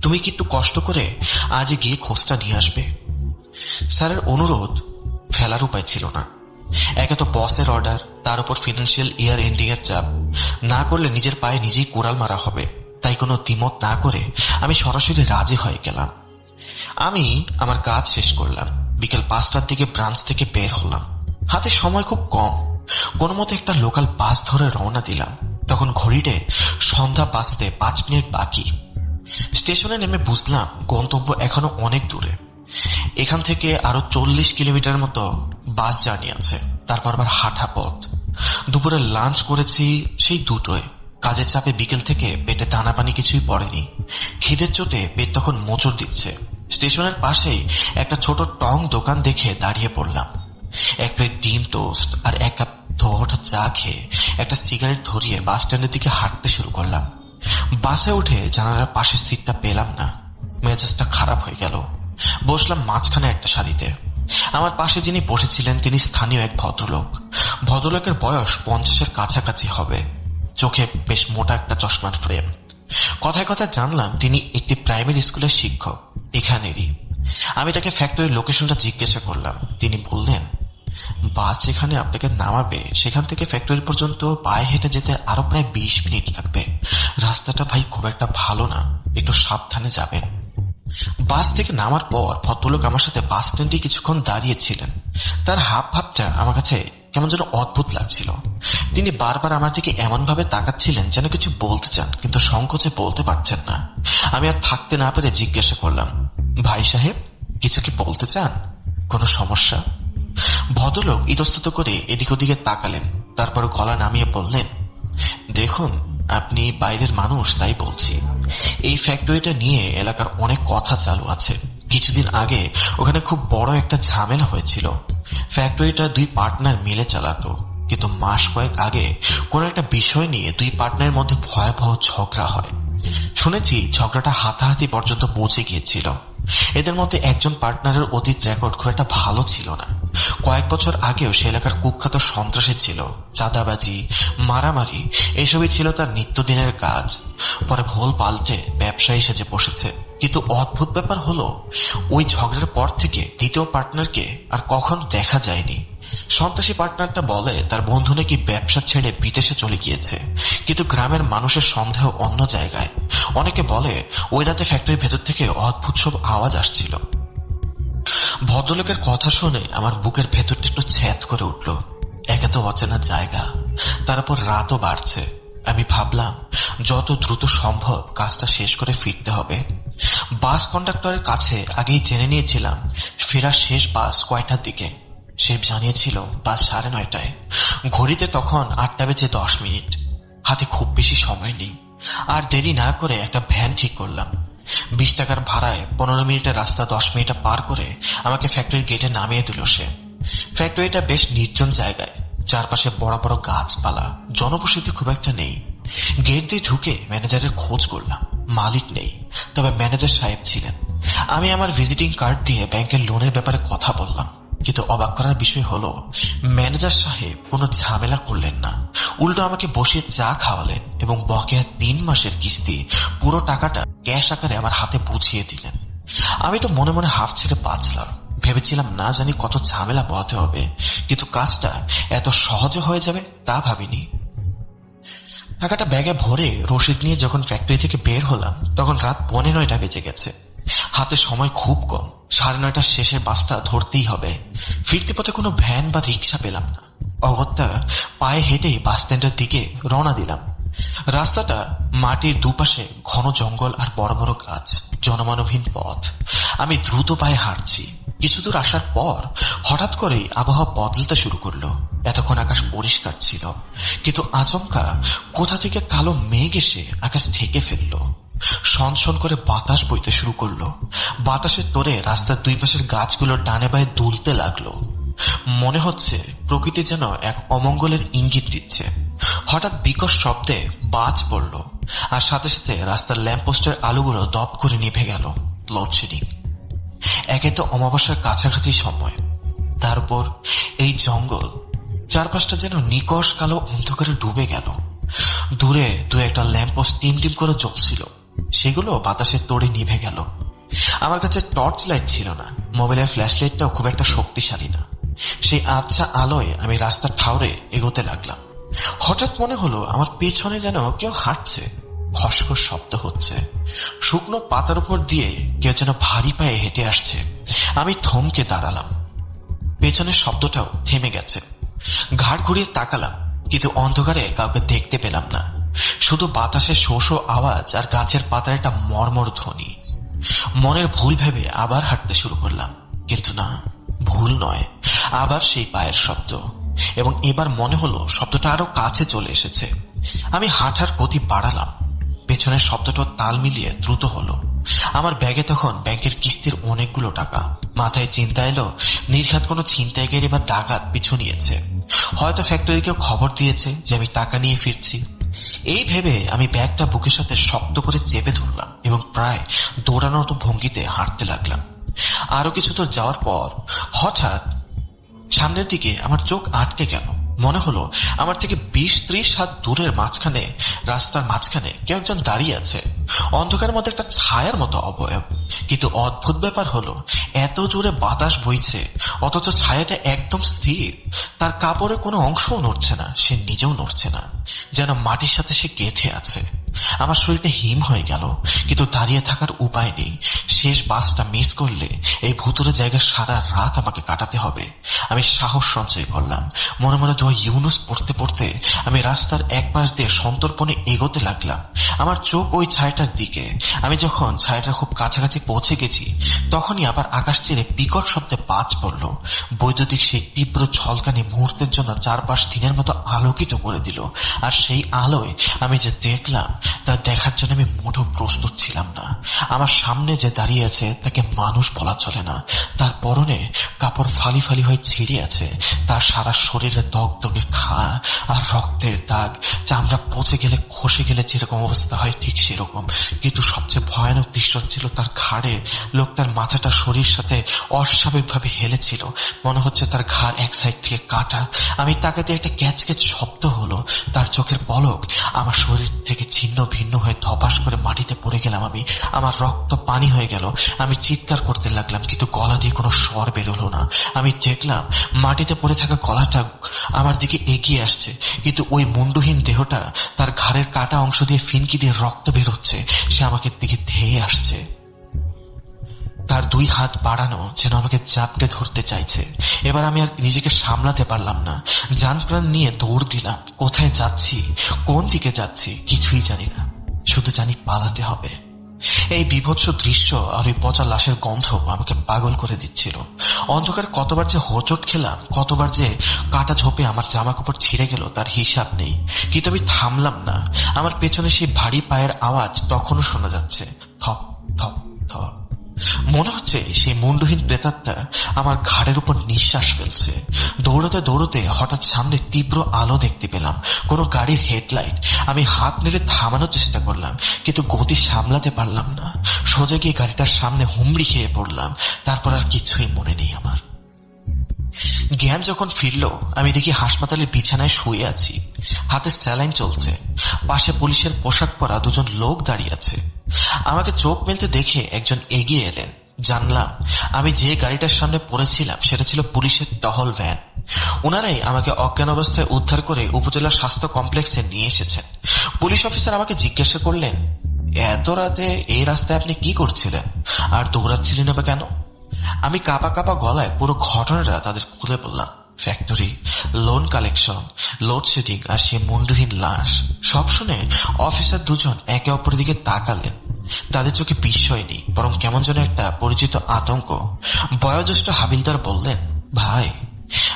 তুমি কি একটু কষ্ট করে আজ গিয়ে খোঁজটা নিয়ে আসবে? স্যারের অনুরোধ ফেলার উপায় ছিল না। একে তো বসের অর্ডার, তার উপর ফিনান্সিয়াল ইয়ার এন্ডিং এর চাপ, না করলে নিজের পায়ে নিজেই কোড়াল মারা হবে। তাই কোনো দ্বিমত না করে আমি সরাসরি রাজি হয়ে গেলাম। আমি আমার কাজ শেষ করলাম, বিকেল 5টার দিকে ব্রাঞ্চ থেকে বের হলাম। হাতে সময় খুব কম, কোনো মতো একটা লোকাল বাস ধরে রওনা দিলাম। তখন ঘড়িতে সন্ধ্যা বাজতে 5 মিনিট বাকি। স্টেশনে নেমে বুঝলাম গন্তব্য এখনো অনেক দূরে। এখান থেকে আরো 40 কিলোমিটার মতো বাস জার্নি আছে, তারপর আবার হাঁটা পথ। দুপুরে লাঞ্চ করেছি সেই 2টোয়। কাজের চাপে বিকেল থেকে পেটে দানা পানি কিছুই পড়েনি। খিদের চোটে পেট তখন মোচড় দিচ্ছে। স্টেশনের পাশেই একটা ছোট টং দোকান দেখে দাঁড়িয়ে পড়লাম। 1 প্লেট ডিম টোস্ট আর 1 কাপ ধোয়া চা খেয়ে একটা সিগারেট ধরিয়ে বাস স্ট্যান্ডের দিকে হাঁটতে শুরু করলাম। বাসে উঠে জানালার পাশের সিটটা পেলাম না। মেজাজটা খারাপ হয়ে গেল। বসলাম মাঝখানে একটা সারিতে। আমার পাশে যিনি বসেছিলেন তিনি স্থানীয় এক ভদ্রলোক। ভদ্রলোকের বয়স 50-এর কাছাকাছি হবে। চোখে বেশ মোটা একটা চশমার ফ্রেম। কথায় কথায় জানলাম তিনি একটি প্রাইমারি স্কুলের শিক্ষক, এখানেরই। আমি তাকে ফ্যাক্টরির লোকেশনটা জিজ্ঞাসা করলাম। তিনি বললেন, বাস যেখানে আপনাকে নামাবে সেখান থেকে ফ্যাক্টরি পর্যন্ত পায়ে হেঁটে যেতে আরো প্রায় 20 মিনিট লাগবে। রাস্তাটা ভাই খুব একটা ভালো না, একটু সাবধানে যাবেন। বাস থেকে নামার পর ভদ্রলোক আমার সাথে বাস স্ট্যান্ডে কিছুক্ষণ দাঁড়িয়েছিলেন। তার হাব ভাবটা আমার কাছে কেমন যেন অদ্ভুত লাগছিল। তিনি বারবার আমার দিকে এমন ভাবে তাকাচ্ছিলেন যেন কিছু বলতে চান, কিন্তু সংকোচে বলতে পারছেন না। আমি আর থাকতে না পেরে জিজ্ঞাসা করলাম, ভাই সাহেব কিছু কি বলতে চান? কোনো সমস্যা? ভদ্রলোক ইতস্তত করে এদিক ওদিকে তাকালেন, তারপর গলা নামিয়ে বললেন, দেখুন আপনি বাইরের মানুষ তাই বলছি। এই ফ্যাক্টরিটা নিয়ে এলাকার অনেক কথা চালু আছে। কিছুদিন আগে ওখানে খুব বড় একটা ঝামেলা হয়েছিল। ফ্যাক্টরিটা 2 পার্টনার মিলে চালাতো, কিন্তু মাস কয়েক আগে কোন একটা বিষয় নিয়ে 2 পার্টনারের মধ্যে ভয়াবহ ঝগড়া হয়। শুনেছি ঝগড়াটা হাতাহাতি পর্যন্ত পৌঁছে গিয়েছিল। এদের মধ্যে একজন পার্টনারের অতীত রেকর্ড খুব একটা ভালো ছিল না। কয়েক বছর আগেও সে এলাকার কুখ্যাত সন্ত্রাসী ছিল। চাঁদাবাজি, মারামারি এসবই ছিল তার নিত্যদিনের কাজ। পরে ভোল পাল্টে ব্যবসায়ী সেজে বসেছে। কিন্তু অদ্ভুত ব্যাপার হলো, ওই ঝগড়ার পর থেকে দ্বিতীয় পার্টনারকে আর কখনো দেখা যায়নি। সন্ত্রাসী পার্টনারটা বলে তার বন্ধু নাকি ব্যবসা ছেড়ে বিদেশে চলে গিয়েছে, কিন্তু গ্রামের মানুষের সন্দেহ অন্য জায়গায়। অনেকে বলে ওই রাতে ফ্যাক্টরির ভেতর থেকে অদ্ভুত সব আওয়াজ আসছিল। ভদ্রলোকের কথা শুনে আমার বুকের ভেতরটা একটু ছ্যাদ করে উঠল। একে তো অচেনা জায়গা, তার উপর রাতও বাড়ছে। আমি ভাবলাম যত দ্রুত সম্ভব কাজটা শেষ করে ফিরতে হবে। বাস কন্ডাক্টরের কাছে আগেই জেনে নিয়েছিলাম ফেরার শেষ বাস কয়টার দিকে। সে জানিয়েছিল বাস 9:30টায়। ঘড়িতে তখন 8:10 হাতে খুব বেশি সময় নেই। আর দেরি না করে একটা ভ্যান ঠিক করলাম। 20 টাকার ভাড়ায় 15 মিনিটের রাস্তা 10 মিনিটে পার করে আমাকে ফ্যাক্টরির গেটে নামিয়ে দিল সে। ফ্যাক্টরিটা বেশ নির্জন জায়গায়, চারপাশে বড় বড় গাছপালা, জনবসতি খুব একটা নেই। গেট দিয়ে ঢুকে ম্যানেজারের খোঁজ করলাম। মালিক নেই, তবে ম্যানেজার সাহেব ছিলেন। আমি আমার ভিজিটিং কার্ড দিয়ে ব্যাংকের লোনের ব্যাপারে কথা বললাম, কিন্তু অবাক করার বিষয় হলো ম্যানেজার সাহেব কোনো ঝামেলা করলেন না। উল্টো আমাকে বসিয়ে চা খাওয়ালেন এবং বকেয়া 3 মাসের কিস্তি পুরো টাকাটা ক্যাশ আকারে আমার হাতে বুঝিয়ে দিলেন। আমি তো মনে মনে হাফ ছেড়ে বাঁচলাম। ভেবেছিলাম না জানি কত ঝামেলা পোহাতে হবে, কিন্তু কাজটা এত সহজে হয়ে যাবে তা ভাবিনি। টাকাটা ব্যাগে ভরে রসিদ নিয়ে যখন ফ্যাক্টরি থেকে বের হলাম তখন রাত 9:15 বেজে গেছে। হাতে সময় খুব কম, 9:30 শেষে বাসটা ধরতেই হবে। ফিরতে পথে কোনো ভ্যান বা রিক্সা পেলাম না। অগত্যা পায়ে হেঁটেই বাস স্ট্যান্ডের দিকে রওনা দিলাম। রাস্তাটা মাটির দুপাশে ঘন জঙ্গল আর বড় বড় গাছ, জনমানবহীন পথ। আমি দ্রুত পায়ে হাঁটছি। কিছুদূর আসার পর হঠাৎ করেই আবহাওয়া বদলাতে শুরু করলো। এতক্ষণ আকাশ পরিষ্কার ছিল, কিন্তু আচমকা কোথা থেকে কালো মেঘ এসে আকাশ ঢেকে ফেললো। সনসন করে বাতাস বইতে শুরু করলো। বাতাসের তোড়ে রাস্তার দুই পাশের গাছগুলো ডানে বায়ে দুলতে লাগলো। মনে হচ্ছে প্রকৃতি যেন এক অমঙ্গলের ইঙ্গিত দিচ্ছে। হঠাৎ বিকট শব্দে বাজ পড়ল, আর সাথে সাথে রাস্তার ল্যাম্পপোস্টের আলোগুলো দপ করে নিভে গেল। লোডশেডিং। একে তো অমাবস্যার কাছাকাছি সময়, তার উপর এই জঙ্গল, চারপাশটা যেন নিকষ কালো অন্ধকারে ডুবে গেল। দূরে দু একটা ল্যাম্পপোস্ট টিম টিম করে জ্বলছিল, সেগুলো বাতাসের তোড়ে নিভে গেল। আমার কাছে টর্চ লাইট ছিল না, মোবাইলের ফ্ল্যাশ লাইটটাও খুব একটা শক্তিশালী না। সেই আবছা আলোয় আমি রাস্তার ঠাউরে এগোতে লাগলাম। হঠাৎ মনে হলো আমার পেছনে যেন কেউ হাঁটছে। খসখস শব্দ হচ্ছে। শুকনো পাতার উপর দিয়ে কেউ যেন ভারী পায়ে হেঁটে আসছে। আমি থমকে দাঁড়ালাম। পেছনের শব্দটাও থেমে গেছে। ঘাড় ঘুরিয়ে তাকালাম, কিন্তু অন্ধকারে কাউকে দেখতে পেলাম না। শুধু বাতাসের শো শো আওয়াজ আর গাছের পাতার একটা মর্মর ধ্বনি। মনের ভুল ভেবে আবার হাঁটতে শুরু করলাম, কিন্তু না, ভুল নয়, আবার সেই পায়ের শব্দ। এবং এবার মনে হলো শব্দটা আরো কাছে চলে এসেছে। আমি হাঁটার গতি বাড়ালাম। পেছনের শব্দটা তাল মিলিয়ে দ্রুত হলো। আমার ব্যাগে তখন ব্যাংকের কিস্তির অনেকগুলো টাকা। মাথায় চিন্তা এলো, নির্ঘাত কোনো ছিনতাইকারী বা ডাকাত পিছু নিয়েছে। হয়তো ফ্যাক্টরিকে খবর দিয়েছে যে আমি টাকা নিয়ে ফিরছি। এই ভেবে আমি ব্যাগটা বুকের সাথে শক্ত করে চেপে ধরলাম এবং প্রায় দৌড়ানোর মতো ভঙ্গিতে হাঁটতে লাগলাম। আরো কিছু দূর যাওয়ার পর হঠাৎ সামনের দিকে আমার চোখ আটকে গেল। মনে হলো আমার থেকে 20-30 হাত দূরের মাঝখানে, রাস্তার মাঝখানে কেউ একজন দাঁড়িয়ে আছে। অন্ধকারের মধ্যে একটা ছায়ার মতো অবয়ব। কিন্তু অদ্ভুত ব্যাপার হলো, এত জোরে বাতাস বইছে, অথচ ছায়াটা একদম স্থির। তার কাপড়ের কোনো অংশও নড়ছে না, সে নিজেও নড়ছে না, যেন মাটির সাথে সে গেঁথে আছে। আমার শরীরটা হিম হয়ে গেল, কিন্তু দাঁড়িয়ে থাকার উপায় নেই। শেষ বাসটা মিস করলে এই ভুতুরে জায়গায় সারা রাত আমাকে কাটাতে হবে। আমি সাহস সঞ্চয় করলাম। মনে মনে দোয়া ইউনুস পড়তে পড়তে আমি রাস্তার এক পাশ দিয়ে সন্তর্পণে এগোতে লাগলাম। আমার চোখ ওই ছায়াটার দিকে। আমি যখন ছায়াটার খুব কাছাকাছি পৌঁছে গেছি, তখনই আবার আকাশ ছেড়ে বিকট শব্দে বাজ পড়ল। বৈদ্যুতিক সেই তীব্র ঝলকানি মুহূর্তের জন্য চারপাশ দিনের মতো আলোকিত করে দিল। আর সেই আলোয় আমি যে দেখলাম, তা দেখার জন্য আমি মোটেও প্রস্তুত ছিলাম না। আমার সামনে যে দাঁড়িয়ে আছে তাকে মানুষ বলা চলে না। তার পরনে কাপড় ফালি ফালি হয়ে ছিঁড়ে আছে। তার সারা শরীরে দগদগে ঘা আর রক্তের দাগ। চামড়া পচে গেলে, খসে গেলে যেরকম অবস্থা হয় ঠিক সেরকম। কিন্তু সবচেয়ে ভয়ানক দৃশ্য ছিল তার ঘাড়ে। লোকটার মাথাটা শরীর সাথে অস্বাভাবিক ভাবে হেলেছিল। মনে হচ্ছে তার ঘাড় এক সাইড থেকে কাটা। আমি তাকাতে একটা ক্যাচ ক্যাচ শব্দ হলো। তার চোখের পলক আমার শরীর থেকে ছিন্ন ভিন্ন হয়ে ধপাস করে মাটিতে পড়ে গেলাম। আমার রক্ত পানি হয়ে গেল। আমি চিৎকার করতে লাগলাম, কিন্তু গলা দিয়ে কোনো স্বর বেরোলো না। আমি দেখলাম মাটিতে পড়ে থাকা গলাটা আমার দিকে এগিয়ে আসছে, কিন্তু ওই মুন্ডহীন দেহটা, তার ঘাড়ের কাটা অংশ দিয়ে ফিনকি দিয়ে রক্ত বেরোচ্ছে। সে আমাকে দিকে ধেয়ে আসছে। তার দুই হাত বাড়ানো, যেন আমাকে চাপকে ধরতে চাইছে। এবার আমি আর নিজেকে সামলাতে পারলাম না। জান প্রাণ নিয়ে দৌড় দিলাম। কোথায় যাচ্ছি, কোন দিকে যাচ্ছি কিছুই জানি না, শুধু জানি পালাতে হবে। এই বিভৎস দৃশ্য আর ওই পচা লাশের গন্ধ আমাকে পাগল করে দিচ্ছিল। অন্ধকারে কতবার যে হোঁচট খেলাম, কতবার যে কাটা ঝোপে আমার জামা কাপড় ছিঁড়ে গেল, তার হিসাব নেই। কিন্তু আমি থামলাম না। আমার পেছনে সেই ভারী পায়ের আওয়াজ তখনও শোনা যাচ্ছে, থপ থপ থপ। মনে হচ্ছে সেই মুন্ডহীন প্রেতাত্মা আমার ঘাড়ের উপর নিঃশ্বাস ফেলছে। দৌড়াতে দৌড়াতে হঠাৎ সামনে তীব্র আলো দেখতে পেলাম, কোনো গাড়ির হেডলাইট। আমি হাত নেড়ে থামানোর চেষ্টা করলাম, কিন্তু গতি সামলাতে পারলাম না। সোজা গিয়ে গাড়িটার সামনে হুমড়ি খেয়ে পড়লাম। তারপর আর কিছুই মনে নেই আমার। জ্ঞান যখন ফিরল, আমি দেখি হাসপাতালের বিছানায় শুয়ে আছি। হাতে স্যালাইন চলছে। পাশে পুলিশের পোশাক পরা দুজন লোক দাঁড়িয়ে আছে। আমাকে চোখ মেলতে দেখে একজন এগিয়ে এলেন। জানলাম আমি যে গাড়িটার সামনে পড়েছিলাম সেটা ছিল পুলিশের টহল ভ্যান। ওনারাই আমাকে অজ্ঞান অবস্থায় উদ্ধার করে উপজেলা স্বাস্থ্য কমপ্লেক্সে নিয়ে এসেছেন। পুলিশ অফিসার আমাকে জিজ্ঞাসা করলেন, এত রাতে এই রাস্তায় আপনি কি করছিলেন আর দৌড়াচ্ছিলেন বা কেন? আমি কাঁপা কাঁপা গলায় পুরো ঘটনাটা তাদের খুলে বললাম। ফ্যাক্টরি, লোন কালেকশন, লোডশেডিং আর সে মুন্ডহীন লাশ সব শুনে অফিসার দুজন একে অপরের দিকে তাকালেন। তাদের চোখে বিস্ময় নেই, বরং কেমন যেন একটা পরিচিত আতঙ্ক। বয়োজ্যেষ্ঠ হাবিলদার বললেন, ভাই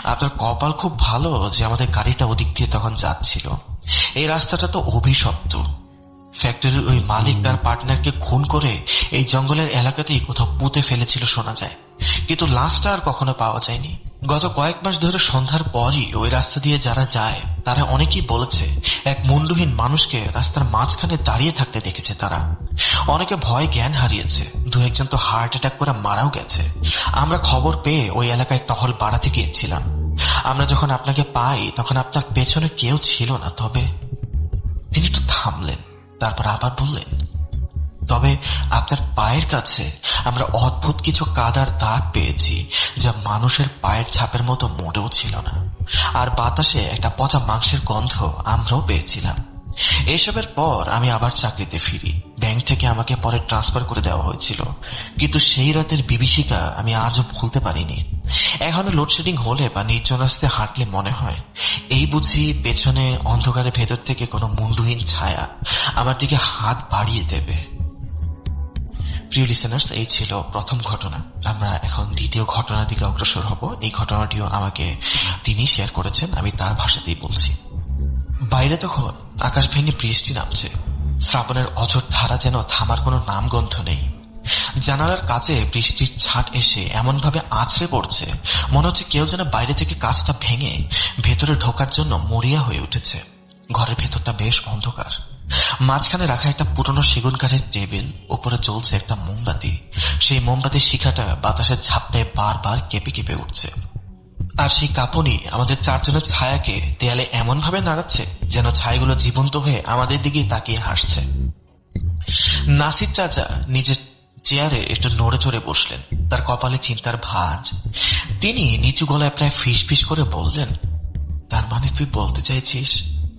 আপনার কপাল খুব ভালো যে আমাদের গাড়িটা ওদিক দিয়ে তখন যাচ্ছিল। এই রাস্তাটা তো অভিশপ্ত। ফ্যাক্টরির ওই মালিক তার পার্টনারকে খুন করে এই জঙ্গলের এলাকাতেই কোথাও পুঁতে ফেলেছিল শোনা যায়, কিন্তু লাশটা আর কখনো পাওয়া যায়নি। গত কয়েক মাস ধরে সন্ধ্যার পরই ওই রাস্তা দিয়ে যারা যায় তারা অনেকেই বলেছে এক মুন্ডহীন মানুষকে রাস্তার মাঝখানে দাঁড়িয়ে থাকতে দেখেছে তারা। অনেকে ভয় জ্ঞান হারিয়েছে, দু একজন তো হার্ট অ্যাটাক করে মারাও গেছে। আমরা খবর পেয়ে ওই এলাকায় টহল বাড়াতে গিয়েছিলাম। আমরা যখন আপনাকে পাই তখন আপনার পেছনে কেউ ছিল না। তবে তিনি একটু থামলেন, তারপর আবার বললেন, তবে আপনার পায়ের কাছে আমরা অদ্ভুত কিছু কাদার দাগ পেয়েছি, যা মানুষের পায়ের ছাপের মতো মোটেও ছিল না। আর বাতাসে একটা পচা মাংসের গন্ধ আমরাও পেয়েছিলাম। এসবের পর আমি আবার চাকরিতে ফিরি। ব্যাংক থেকে আমাকে পরে ট্রান্সফার করে দেওয়া হয়েছিল, কিন্তু সেই রাতের বিভীষিকা আমি আজও ভুলতে পারিনি। এখনো লোডশেডিং হলে বা নির্জন রাস্তায় হাঁটলে মনে হয় এই বুঝি পেছনে অন্ধকারের ভেতর থেকে কোনো মুন্ডহীন ছায়া আমার দিকে হাত বাড়িয়ে দেবে। প্রিয় লিসেনার্স, এই ছিল প্রথম ঘটনা। আমরা এখন দ্বিতীয় ঘটনার দিকে অগ্রসর হব। এই ঘটনাটিও আমাকে তিনি শেয়ার করেছেন, আমি তার ভাষাতেই বলছি। বাইরে তখন আকাশ ভেঙে বৃষ্টি নামছে। শ্রাবণের অঝোর ধারা যেন থামার কোনো নামগন্ধ নেই। জানালার কাছে বৃষ্টির ছাট এসে এমন ভাবে আছড়ে পড়ছে, মনে হচ্ছে কেউ যেন বাইরে থেকে কাঁচটা ভেঙে ভেতরে ঢোকার জন্য মরিয়া হয়ে উঠেছে। ঘরের ভেতরটা বেশ অন্ধকার। মাঝখানে রাখা একটা পুরনো সেগুন কাঠের টেবিল, উপরে জ্বলছে একটা মোমবাতি। সেই মোমবাতির শিখাটা বাতাসের ঝাপটায় বারবার কেঁপে কেঁপে উঠছে। আর সেই কাঁপুনি আমাদের চারজনের ছায়াকে দেয়ালে এমন ভাবে নাড়াচ্ছে যেন ছায়াগুলো জীবন্ত হয়ে আমাদের দিকে তাকিয়ে হাসছে। নাসির চাচা নিজের চেয়ারে একটু নড়ে চড়ে বসলেন, তার কপালে চিন্তার ভাঁজ। তিনি নিচু গলায় প্রায় ফিস ফিস করে বললেন, তার মানে তুই বলতে চাইছিস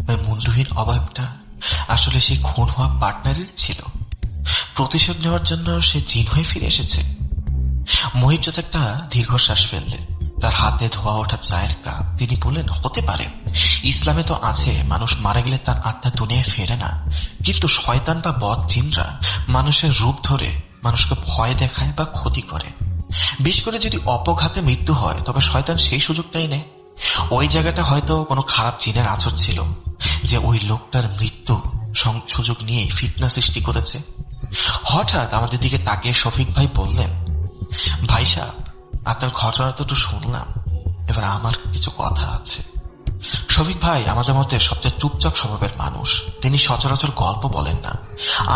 ওই মুন্ডহীন অবয়বটা আসলে সেই খুন হওয়া পার্টনারের ছিল? প্রতিশোধ নেওয়ার জন্য সে জিন হয়ে ফিরে এসেছে? মহিব চাচা একটা দীর্ঘশ্বাস ফেললেন, তার হাতে ধোয়া ওঠা চায়ের কাপ। তিনি বললেন, হতে পারে। ইসলামে তো আছে মানুষ মারা গেলে তার আত্মা দুনিয়ায় ফেরে না, কিন্তু শয়তান বা বদ জিনরা মানুষের রূপ ধরে মানুষকে ভয় দেখায় বা ক্ষতি করে। বিশেষ করে যদি অপঘাতে মৃত্যু হয় তবে শয়তান সেই সুযোগটাই নেয়। ওই জায়গাটা হয়তো কোনো খারাপ জিনের আচর ছিল, যে ওই লোকটার মৃত্যু সুযোগ নিয়ে ফিতনা সৃষ্টি করেছে। হঠাৎ আমাদের দিকে তাকিয়ে শফিক ভাই বললেন, ভাই সাহেব, আপনার ঘটনা তো একটু শুনলাম, এবার আমার কিছু কথা আছে। শফিক ভাই আমাদের মধ্যে সবচেয়ে চুপচাপ স্বভাবের মানুষ। তিনি সচরাচর গল্প বলেন না,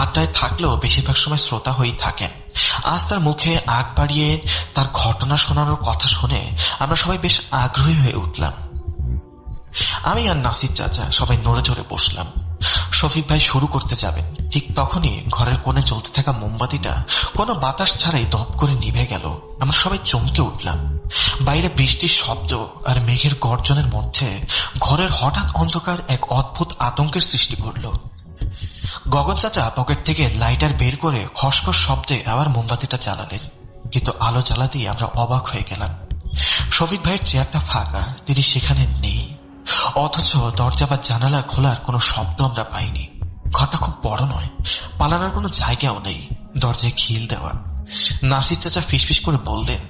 আড্ডায় থাকলেও বেশিরভাগ সময় শ্রোতা হয়েই থাকেন। আজ তার মুখে আগ বাড়িয়ে তার ঘটনা শোনানোর কথা শুনে আমরা সবাই বেশ আগ্রহী হয়ে উঠলাম। আমি আর নাসির চাচা সবাই নড়ে চড়ে বসলাম। শফিক ভাই শুরু করতে যাবেন, ঠিক তখনই ঘরের কোণে জ্বলতে থাকা মোমবাতিটা কোনো বাতাস ছাড়াই দপ করে নিভে গেল। আমরা সবাই চমকে উঠলাম। বাইরে বৃষ্টির শব্দ আর মেঘের গর্জনের মধ্যে ঘরের হঠাৎ অন্ধকার এক অদ্ভুত আতঙ্কের সৃষ্টি করল। গগন চাচা পকেট থেকে লাইটার বের করে খসখস শব্দে আবার মোমবাতিটা জ্বালালেন, কিন্তু আলো জ্বালাতেই আমরা অবাক হয়ে গেলাম। শফিক ভাইয়ের চেয়ারটা ফাঁকা, তিনি সেখানে নেই। অথচ দরজা বা জানালা খোলার কোনো শব্দ আমরা পাইনি। ঘরটা খুব বড় নয়, পালানোর কোনো জায়গাও নেই, দরজায় খিল দেওয়া। নাসির চাচা ফিসফিস করে বললেন,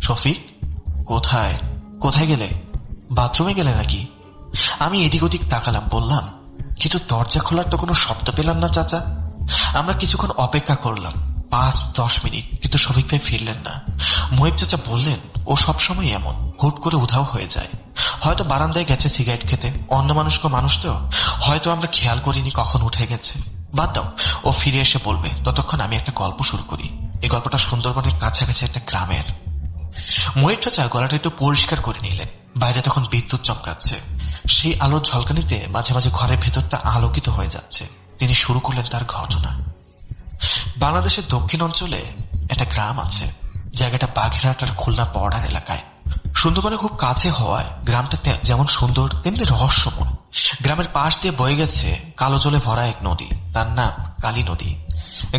শফিক, কোথায় কোথায় গেলে? বাথরুমে গেলে নাকি? আমি এদিক ওদিক তাকালাম, বললাম, কিন্তু দরজা খোলার তো কোনো শব্দ পেলাম না চাচা। আমরা কিছুক্ষণ অপেক্ষা করলাম, 5-10 মিনিট, কিন্তু শফিক ভাই ফিরলেন না। মহিব চাচা বললেন, ও সবসময় এমন, হুট করে উধাও হয়ে যায়। হয়তো বারান্দায় গেছে সিগারেট খেতে, অন্য মানুষ তো, হয়তো আমরা খেয়াল করিনি কখন উঠে গেছে। বাদ দাও, ও ফিরে এসে বলবে। ততক্ষণ আমি একটা গল্প শুরু করি। এই গল্পটা সুন্দরবনের কাছাকাছি একটা গ্রামের। মহিব চাচা গলাটা একটু পরিষ্কার করে নিলেন। বাইরে তখন বিদ্যুৎ চমকাচ্ছে, সেই আলোর ঝলকানিতে মাঝে মাঝে ঘরের ভেতরটা আলোকিত হয়ে যাচ্ছে। তিনি শুরু করলেন তার ঘটনা। বাংলাদেশের দক্ষিণ অঞ্চলে একটা গ্রাম আছে, জায়গাটা বাঘেরহাট আর খুলনা বর্ডার এলাকায়। সুন্দরবনে খুব কাছে হওয়ায় গ্রামটা যেমন সুন্দর তেমনি রহস্যময়। গ্রামের পাশ দিয়ে বয়ে গেছে কালো জলে ভরা এক নদী, তার নাম কালী নদী।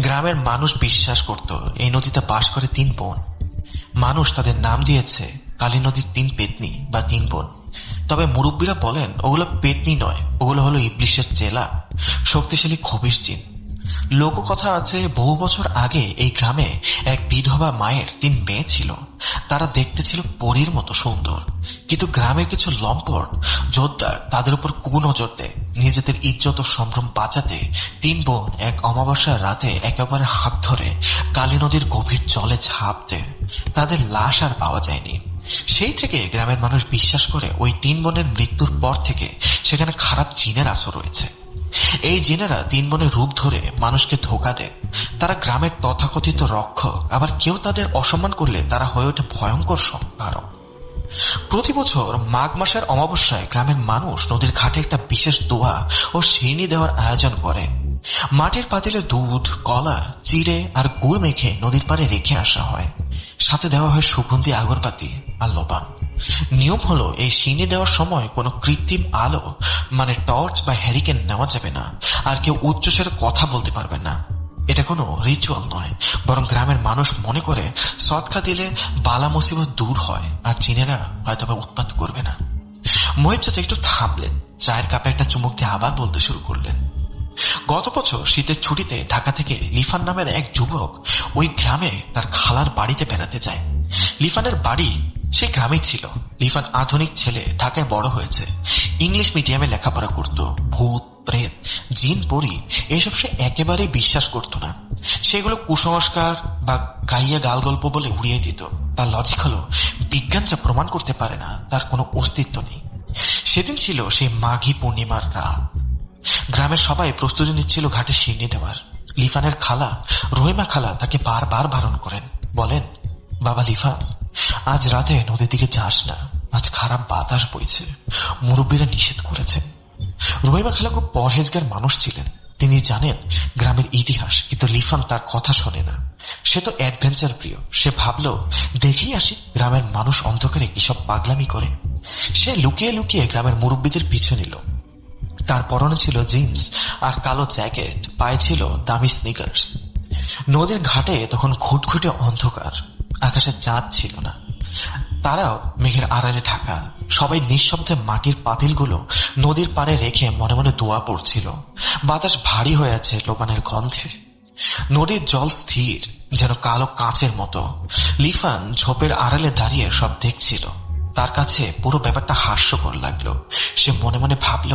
গ্রামের মানুষ বিশ্বাস করত এই নদীতে বাস করে 3 বোন। মানুষ তাদের নাম দিয়েছে কালী নদীর 3 পেতনি বা 3 বোন। তবে মুরব্বীরা বলেন ওগুলো পেতনি নয়, ওগুলো হলো ইবলিশের চেলা, শক্তিশালী খবির জিন। লোককথা আছে বহু বছর আগে এই গ্রামে এক বিধবা মায়ের 3 মেয়ে ছিল। তারা দেখতে ছিল পরীর মতো সুন্দর, কিন্তু গ্রামের কিছু লম্পট যোদ্ধার তাদের উপর কুনজর দেয়। নিজেদের ইজ্জত ও সম্ভ্রম বাঁচাতে 3 বোন এক অমাবস্যার রাতে একেবারে হাত ধরে কালী নদীর গভীর জলে ঝাঁপ দেয়। তাদের লাশ আর পাওয়া যায়নি। সেই থেকে গ্রামের মানুষ বিশ্বাস করে ওই 3 বোনের মৃত্যুর পর থেকে সেখানে খারাপ জিনের আসর রয়েছে। এই জিনেরা 3 বোনের রূপ ধরে মানুষকে ধোঁকা দেয়। তারা গ্রামের তথাকথিত রক্ষক, আবার কেউ তাদের অসম্মান করলে তারা হয়ে ওঠে ভয়ঙ্কর সংহারক। প্রতি বছর মাঘ মাসের অমাবস্যায় গ্রামের মানুষ নদীর ঘাটে একটা বিশেষ দোয়া ও শিরনি দেওয়ার আয়োজন করে। মাটির পাতিলে দুধ, কলা, চিড়ে আর গুড় মেখে নদীর পাড়ে রেখে আসা হয়। সাথে দেওয়া হয় সুগন্ধি আগরবাতি আর লবণ। নিয়ম হলো এই শিরনি দেওয়ার সময় কোনো কৃত্রিম আলো মানে টর্চ বা হ্যারিকেন নেওয়া যাবে না, আর কেউ উচ্চস্বরে কথা বলতে পারবে না। এটা কোনো রিচুয়াল নয়, বরং গ্রামের মানুষ মনে করে সদকা দিলে বালা মুসিবত দূর হয় আর জিনেরা হয়তো উৎপাত করবে না। মহিব চাচা একটু থামলেন, চায়ের কাপে একটা চুমুক দিয়ে আবার বলতে শুরু করলেন। গত বছর শীতের ছুটিতে ঢাকা থেকে লিফান নামের এক যুবক ওই গ্রামে তার খালার বাড়িতে বেড়াতে যায়। লিফানের বাড়ি সে গ্রামেই ছিল। লিফান আধুনিক ছেলে, ঢাকায় বড় হয়েছে, ইংলিশ মিডিয়ামে লেখাপড়া করত। ভূত, প্রেত, জিন, পরি এসব সে একেবারেই বিশ্বাস করত না। সেগুলো কুসংস্কার বা গাইয়া গাল গল্প বলে উড়িয়ে দিত। তার লজিক হলো বিজ্ঞান যা প্রমাণ করতে পারে না তার কোনো অস্তিত্ব নেই। সেদিন ছিল সেই মাঘী পূর্ণিমার রাত। গ্রামের সবাই প্রস্তুতি নিচ্ছিল ঘাটে শিরনি দেওয়ার। লিফানের খালা রহিমা খালা তাকে বারবার বারণ করেন, বলেন, বাবা লিফান, আজ রাতে নদীর দিকে যাস না, আজ খারাপ বাতাস বইছে, মুরব্বীরা নিষেধ করেছেন। রহিমা খালা খুব পরহেজগার মানুষ ছিলেন। তিনি জানেন গ্রামের ইতিহাস, কিন্তু লিফান তার কথা শোনে না। সে তো অ্যাডভেঞ্চার প্রিয়। সে ভাবল দেখেই আসি গ্রামের মানুষ অন্ধকারে কিসব পাগলামি করে। সে লুকিয়ে লুকিয়ে গ্রামের মুরব্বীদের পিছু নিল। তার পরনে ছিল জিন্স আর কালো জ্যাকেট, পায়ে ছিল দামি স্নিকার্স। নদীর ঘাটে তখন ঘুটঘুটে অন্ধকার, আকাশে চাঁদ ছিল না, তারাও মেঘের আড়ালে ঢাকা। সবাই নিঃশব্দে মাটির পাতিলগুলো নদীর পাড়ে রেখে মনে মনে দোয়া পড়ছিল। বাতাস ভারী হয়ে আছে লোবানের গন্ধে। নদীর জল স্থির, যেন কালো কাঁচের মতো। লিফান ঝোপের আড়ালে দাঁড়িয়ে সব দেখছিল। তার কাছে পুরো ব্যাপারটা হাস্যকর লাগলো। সে মনে মনে ভাবল,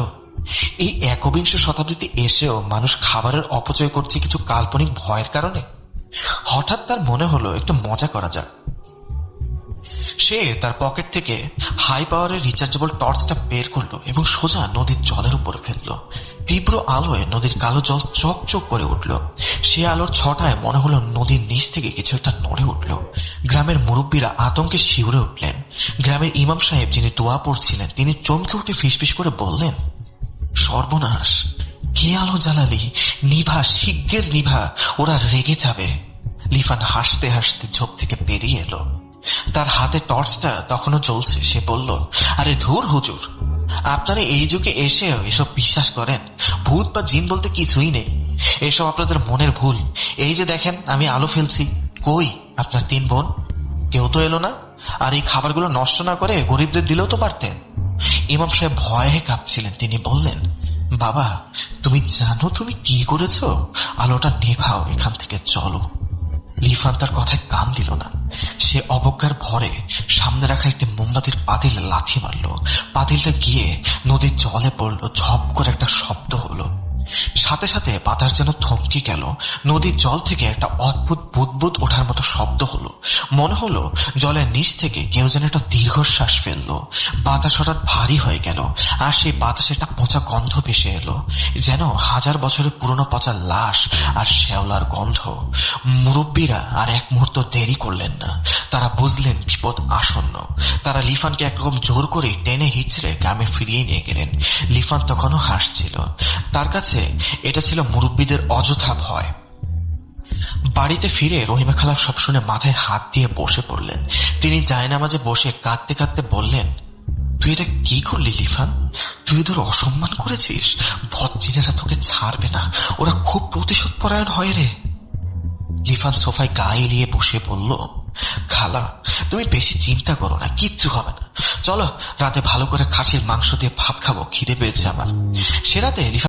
এই 21 শতাব্দীতে এসেও মানুষ খাবারের অপচয় করছে কিছু কাল্পনিক ভয়ের কারণে। হঠাৎ তার মনে হলো একটু মজা করা যাক। সে তার পকেট থেকে হাই পাওয়ারের রিচার্জেবল টর্চটা বের করলো এবং সোজা নদীর জলের উপর ফেললো। তীব্র আলোয় নদীর কালো জল চকচক করে উঠল। সে আলোর ছটায় মনে হলো নদীর নিচ থেকে কিছু একটা নড়ে উঠল। গ্রামের মুরব্বীরা আতঙ্কে শিউরে উঠলেন। গ্রামের ইমাম সাহেব যিনি দোয়া পড়ছিলেন তিনি চমকে উঠে ফিসফিস করে বললেন, সর্বনাশ, কে আলো জ্বালালি? নিভা, শিগগির নিভা, ওরা রেগে যাবে। লিফান হাসতে হাসতে ঝোপ থেকে বেরিয়ে এলো। তার হাতে টর্চটা তখনও জ্বলছে। সে বলল, আরে ধুর হুজুর, আপনারা এই যুগে এসেও এসব বিশ্বাস করেন? ভূত বা জিন বলতে কিছুই নেই, এসব আপনাদের মনের ভুল। এই যে দেখেন আমি আলো ফেলছি, কই আপনার 3 বোন? কেউ তো এলো না। আর এই খাবারগুলো নষ্ট না করে গরিবদের দিলেও তো পারতেন। ইমাম সাহেব ভয়ে কাঁপছিলেন। তিনি বললেন, বাবা, তুমি জানো তুমি কি করেছ? আলোটা নেভাও, এখান থেকে চলো। লিফান তার কথায় কান দিল না। সে অবজ্ঞার ভরে সামনে রাখা একটি মোমবাতির পাতিল লাথি মারল। পাতিলটা গিয়ে নদীর জলে পড়ল। ঝপ করে একটা শব্দ হলো। সাথে সাথে বাতাস যেন থমকে গেল। নদীর জল থেকে একটা অদ্ভুত বুদবুদ ওঠার মতো শব্দ হলো। মনে হলো জলের নিচ থেকে কেউ যেন একটা দীর্ঘশ্বাস ফেললো। বাতাস হঠাৎ ভারী হয়ে গেল, আর সেই বাতাসে একটা পচা গন্ধ ভেসে এলো, যেন 1000 বছরের পুরনো পচা লাশ আর শ্যাওলার গন্ধ। মুরব্বীরা আর এক মুহূর্ত দেরি করলেন না। তারা বুঝলেন বিপদ আসন্ন। তারা লিফানকে একরকম জোর করে টেনে হিচড়ে গ্রামে ফিরিয়ে নিয়ে গেলেন। লিফান তখনও হাসছিল। তার কাছে এটা ছিল মুরব্বীদের অযথা ভয়। বাড়িতে ফিরে রহিমা খালা সব শুনে মাথায় হাত দিয়ে বসে পড়লেন। তিনি জায়নামাজে বসে কাঁদতে কাঁদতে বললেন, তুই এটা কি করলি লিফান? তুই ওদের অসম্মান করেছিস। বদজিনেরা তোকে ছাড়বে না, ওরা খুব প্রতিশোধ পরায়ণ হয় রে। লিফান সোফায় গায়ে এলিয়ে বসে বলল, খালা তুমি বেশি চিন্তা করো না, কিচ্ছু হবে না। চলো রাতে ভালো করে খাসির মাংস দিয়ে ভাত খাবো, খিদে পেয়েছে আমার। সে রাতে লিফান